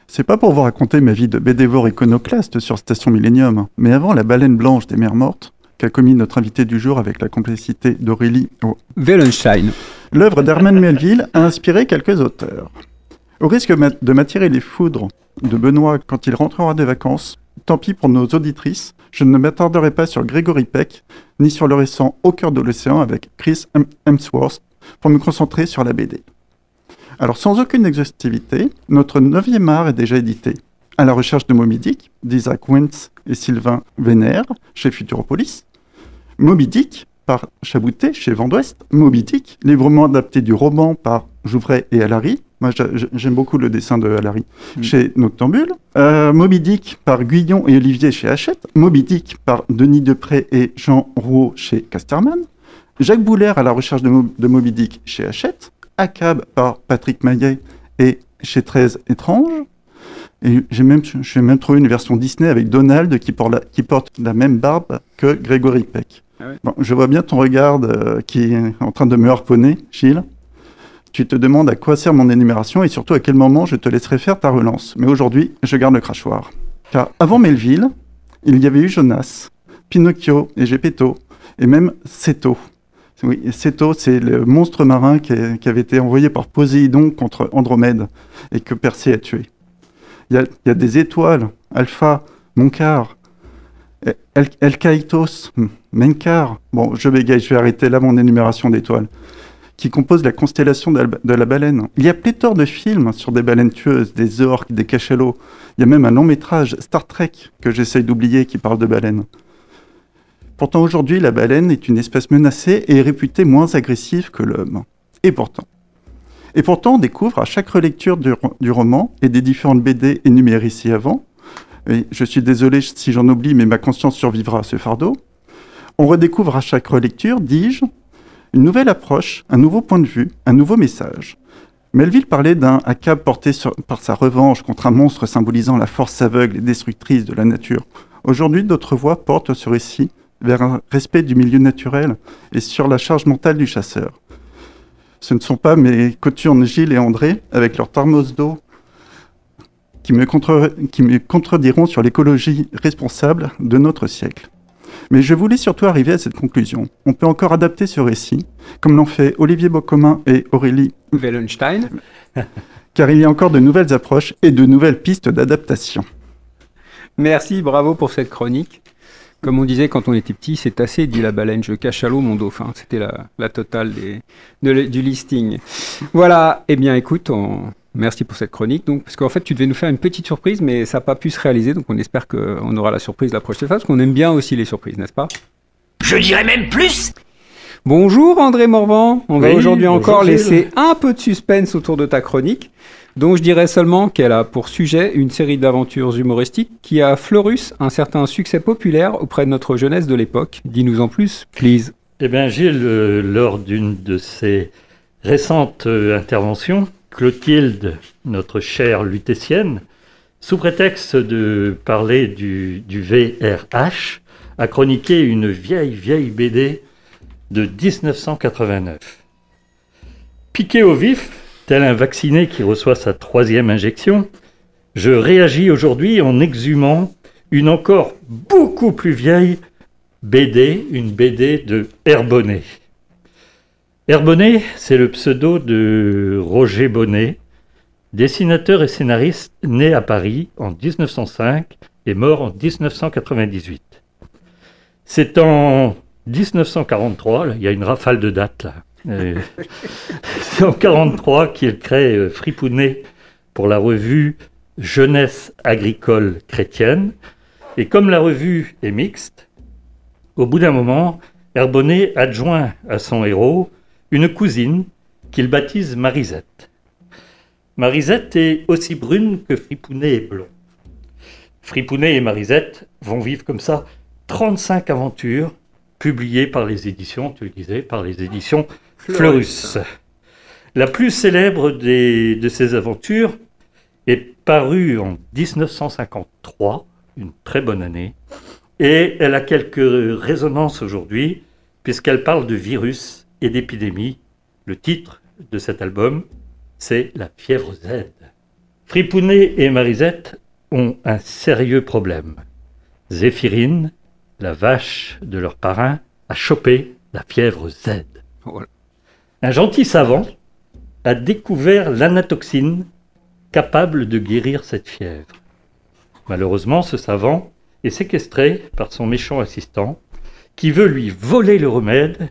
C'est pas pour vous raconter ma vie de bédévore iconoclaste sur Station Millennium, mais avant la baleine blanche des mers mortes, qu'a commis notre invité du jour avec la complicité d'Aurélie Wellenstein. L'œuvre d'Herman Melville a inspiré quelques auteurs. Au risque de m'attirer les foudres de Benoît quand il rentrera des vacances, tant pis pour nos auditrices, je ne m'attarderai pas sur Gregory Peck, ni sur le récent Au cœur de l'océan avec Chris Hemsworth, pour me concentrer sur la BD. Alors sans aucune exhaustivité, notre 9e art est déjà édité. À la recherche de Moby Dick, d'Isaac Wentz et Sylvain Vénère, chez Futuropolis. Moby Dick, par Chaboutet, chez Vent d'Ouest. Moby Dick, librement adapté du roman par Jouvray et Allary. Moi, j'aime beaucoup le dessin de Allary, chez Noctambule. Moby Dick, par Guyon et Olivier, chez Hachette. Moby Dick, par Denis Depré et Jean Rouault, chez Casterman. Jacques Boulaire, à la recherche de Moby Dick, chez Hachette. Acab, par Patrick Maillet et chez 13 étranges. Et j'ai même trouvé une version Disney avec Donald qui porte la même barbe que Gregory Peck. Ah ouais. Bon, je vois bien ton regard qui est en train de me harponner, Gilles. Tu te demandes à quoi sert mon énumération et surtout à quel moment je te laisserai faire ta relance. Mais aujourd'hui, je garde le crachoir. Car avant Melville, il y avait eu Jonas, Pinocchio et Geppetto, et même Ceto. Oui, Ceto, c'est le monstre marin qui avait été envoyé par Poséidon contre Andromède et que Persée a tué. Il y a des étoiles, Alpha, Moncar, Elkaitos, Menkar. Bon, je bégaye, je vais arrêter là mon énumération d'étoiles, qui composent la constellation de la baleine. Il y a pléthore de films sur des baleines tueuses, des orques, des cachalots. Il y a même un long métrage, Star Trek, que j'essaye d'oublier, qui parle de baleines. Pourtant, aujourd'hui, la baleine est une espèce menacée et est réputée moins agressive que l'homme. Et pourtant, on découvre à chaque relecture du roman et des différentes BD énumérées ici avant, et je suis désolé si j'en oublie, mais ma conscience survivra à ce fardeau, on redécouvre à chaque relecture, dis-je, une nouvelle approche, un nouveau point de vue, un nouveau message. Melville parlait d'un Acab porté par sa revanche contre un monstre symbolisant la force aveugle et destructrice de la nature. Aujourd'hui, d'autres voix portent ce récit vers un respect du milieu naturel et sur la charge mentale du chasseur. Ce ne sont pas mes coturnes Gilles et André, avec leur thermos d'eau, qui me contrediront sur l'écologie responsable de notre siècle. Mais je voulais surtout arriver à cette conclusion. On peut encore adapter ce récit, comme l'ont fait Olivier Beaucomin et Aurélie Wellenstein, car il y a encore de nouvelles approches et de nouvelles pistes d'adaptation. Merci, bravo pour cette chronique. Comme on disait quand on était petit, c'est assez, dit la baleine, je cache à l'eau mon dauphin. C'était la totale du listing. Voilà, eh bien écoute, merci pour cette chronique. Donc, parce qu'en fait, tu devais nous faire une petite surprise, mais ça n'a pas pu se réaliser. Donc on espère qu'on aura la surprise la prochaine fois, parce qu'on aime bien aussi les surprises, n'est-ce pas? Je dirais même plus. Bonjour André Morvan, on va aujourd'hui encore Gilles. laisser un peu de suspense autour de ta chronique, dont je dirais seulement qu'elle a pour sujet une série d'aventures humoristiques qui a Fleurus un certain succès populaire auprès de notre jeunesse de l'époque. Dis-nous en plus, please. Eh bien Gilles, lors d'une de ses récentes interventions, Clotilde, notre chère lutétienne, sous prétexte de parler du VRH, a chroniqué une vieille BD de 1989. Piqué au vif, tel un vacciné qui reçoit sa 3e injection, je réagis aujourd'hui en exhumant une encore beaucoup plus vieille BD, une BD de Herbonnet. Herbonnet, c'est le pseudo de Roger Bonnet, dessinateur et scénariste né à Paris en 1905 et mort en 1998. C'est en 1943, là, il y a une rafale de dates là. C'est en 1943 qu'il crée Fripounet pour la revue Jeunesse agricole chrétienne. Et comme la revue est mixte, au bout d'un moment, Herbonnet adjoint à son héros une cousine qu'il baptise Marisette. Marisette est aussi brune que Fripounet est blond. Fripounet et Marisette vont vivre comme ça 35 aventures publiées par les éditions, tu le disais, par les éditions Fleurus. La plus célèbre de ces aventures est parue en 1953, une très bonne année, et elle a quelques résonances aujourd'hui, puisqu'elle parle de virus et d'épidémie. Le titre de cet album, c'est La fièvre Z. Fripounet et Marisette ont un sérieux problème. Zéphirine, la vache de leur parrain, a chopé la fièvre Z. Voilà. Un gentil savant a découvert l'anatoxine capable de guérir cette fièvre. Malheureusement, ce savant est séquestré par son méchant assistant qui veut lui voler le remède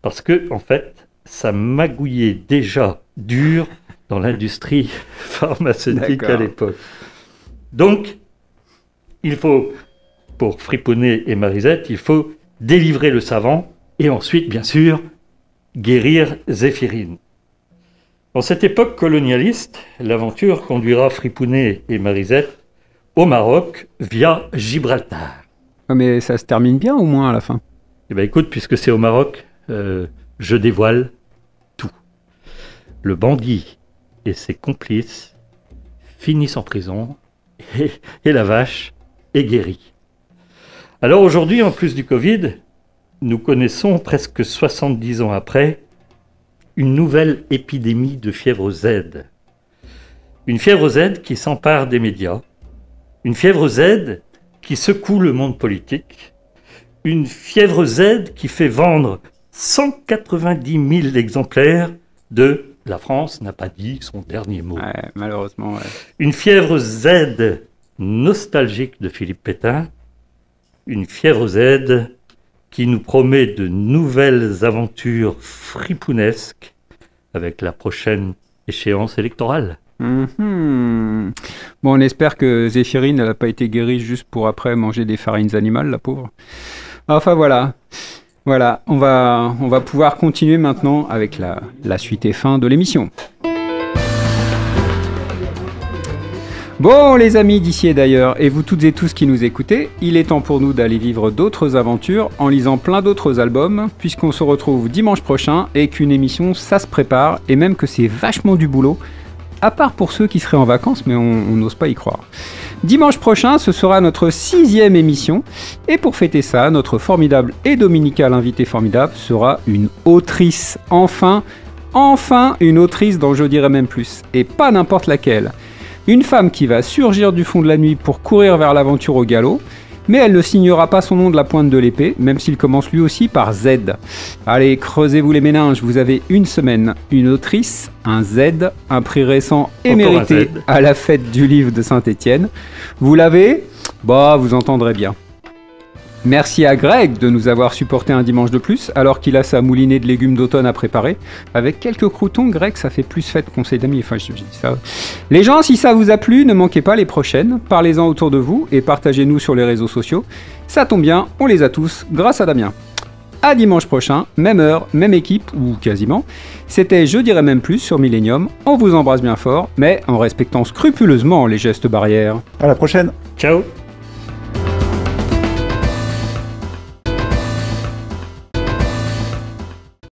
parce que, en fait, ça magouillait déjà dur dans l'industrie pharmaceutique à l'époque. Donc, il faut, pour Fripounet et Marisette, il faut délivrer le savant et ensuite, bien sûr, guérir Zéphirine. En cette époque colonialiste, l'aventure conduira Fripounet et Marisette au Maroc via Gibraltar. Mais ça se termine bien au moins à la fin. Eh bien écoute, puisque c'est au Maroc, je dévoile tout. Le bandit et ses complices finissent en prison et la vache est guérie. Alors aujourd'hui, en plus du Covid, nous connaissons presque 70 ans après une nouvelle épidémie de fièvre Z. Une fièvre Z qui s'empare des médias, une fièvre Z qui secoue le monde politique, une fièvre Z qui fait vendre 190 000 exemplaires de « La France n'a pas dit son dernier mot ». Ouais, malheureusement, ouais. Une fièvre Z nostalgique de Philippe Pétain, une fièvre Z qui nous promet de nouvelles aventures fripounesques avec la prochaine échéance électorale. Bon, on espère que Zéphirine n'a pas été guérie juste pour après manger des farines animales, la pauvre. Enfin voilà, on va pouvoir continuer maintenant avec la suite et fin de l'émission. Bon les amis d'ici et d'ailleurs, et vous toutes et tous qui nous écoutez, il est temps pour nous d'aller vivre d'autres aventures en lisant plein d'autres albums, puisqu'on se retrouve dimanche prochain et qu'une émission ça se prépare, et même que c'est vachement du boulot, à part pour ceux qui seraient en vacances, mais on n'ose pas y croire. Dimanche prochain, ce sera notre 6e émission, et pour fêter ça, notre formidable et dominical invité formidable sera une autrice, enfin une autrice dont je dirais même plus, et pas n'importe laquelle. Une femme qui va surgir du fond de la nuit pour courir vers l'aventure au galop, mais elle ne signera pas son nom de la pointe de l'épée, même s'il commence lui aussi par Z. Allez, creusez-vous les méninges, vous avez une semaine, une autrice, un Z, un prix récent et mérité à la fête du livre de Saint-Étienne. Vous l'avez ? Bah, vous entendrez bien. Merci à Greg de nous avoir supporté un dimanche de plus, alors qu'il a sa moulinée de légumes d'automne à préparer. Avec quelques croûtons, Greg, ça fait plus fête conseil d'amis. Enfin, je dis ça. Les gens, si ça vous a plu, ne manquez pas les prochaines. Parlez-en autour de vous et partagez-nous sur les réseaux sociaux. Ça tombe bien, on les a tous grâce à Damien. À dimanche prochain, même heure, même équipe, ou quasiment. C'était Je dirais même plus sur Millennium. On vous embrasse bien fort, mais en respectant scrupuleusement les gestes barrières. À la prochaine. Ciao.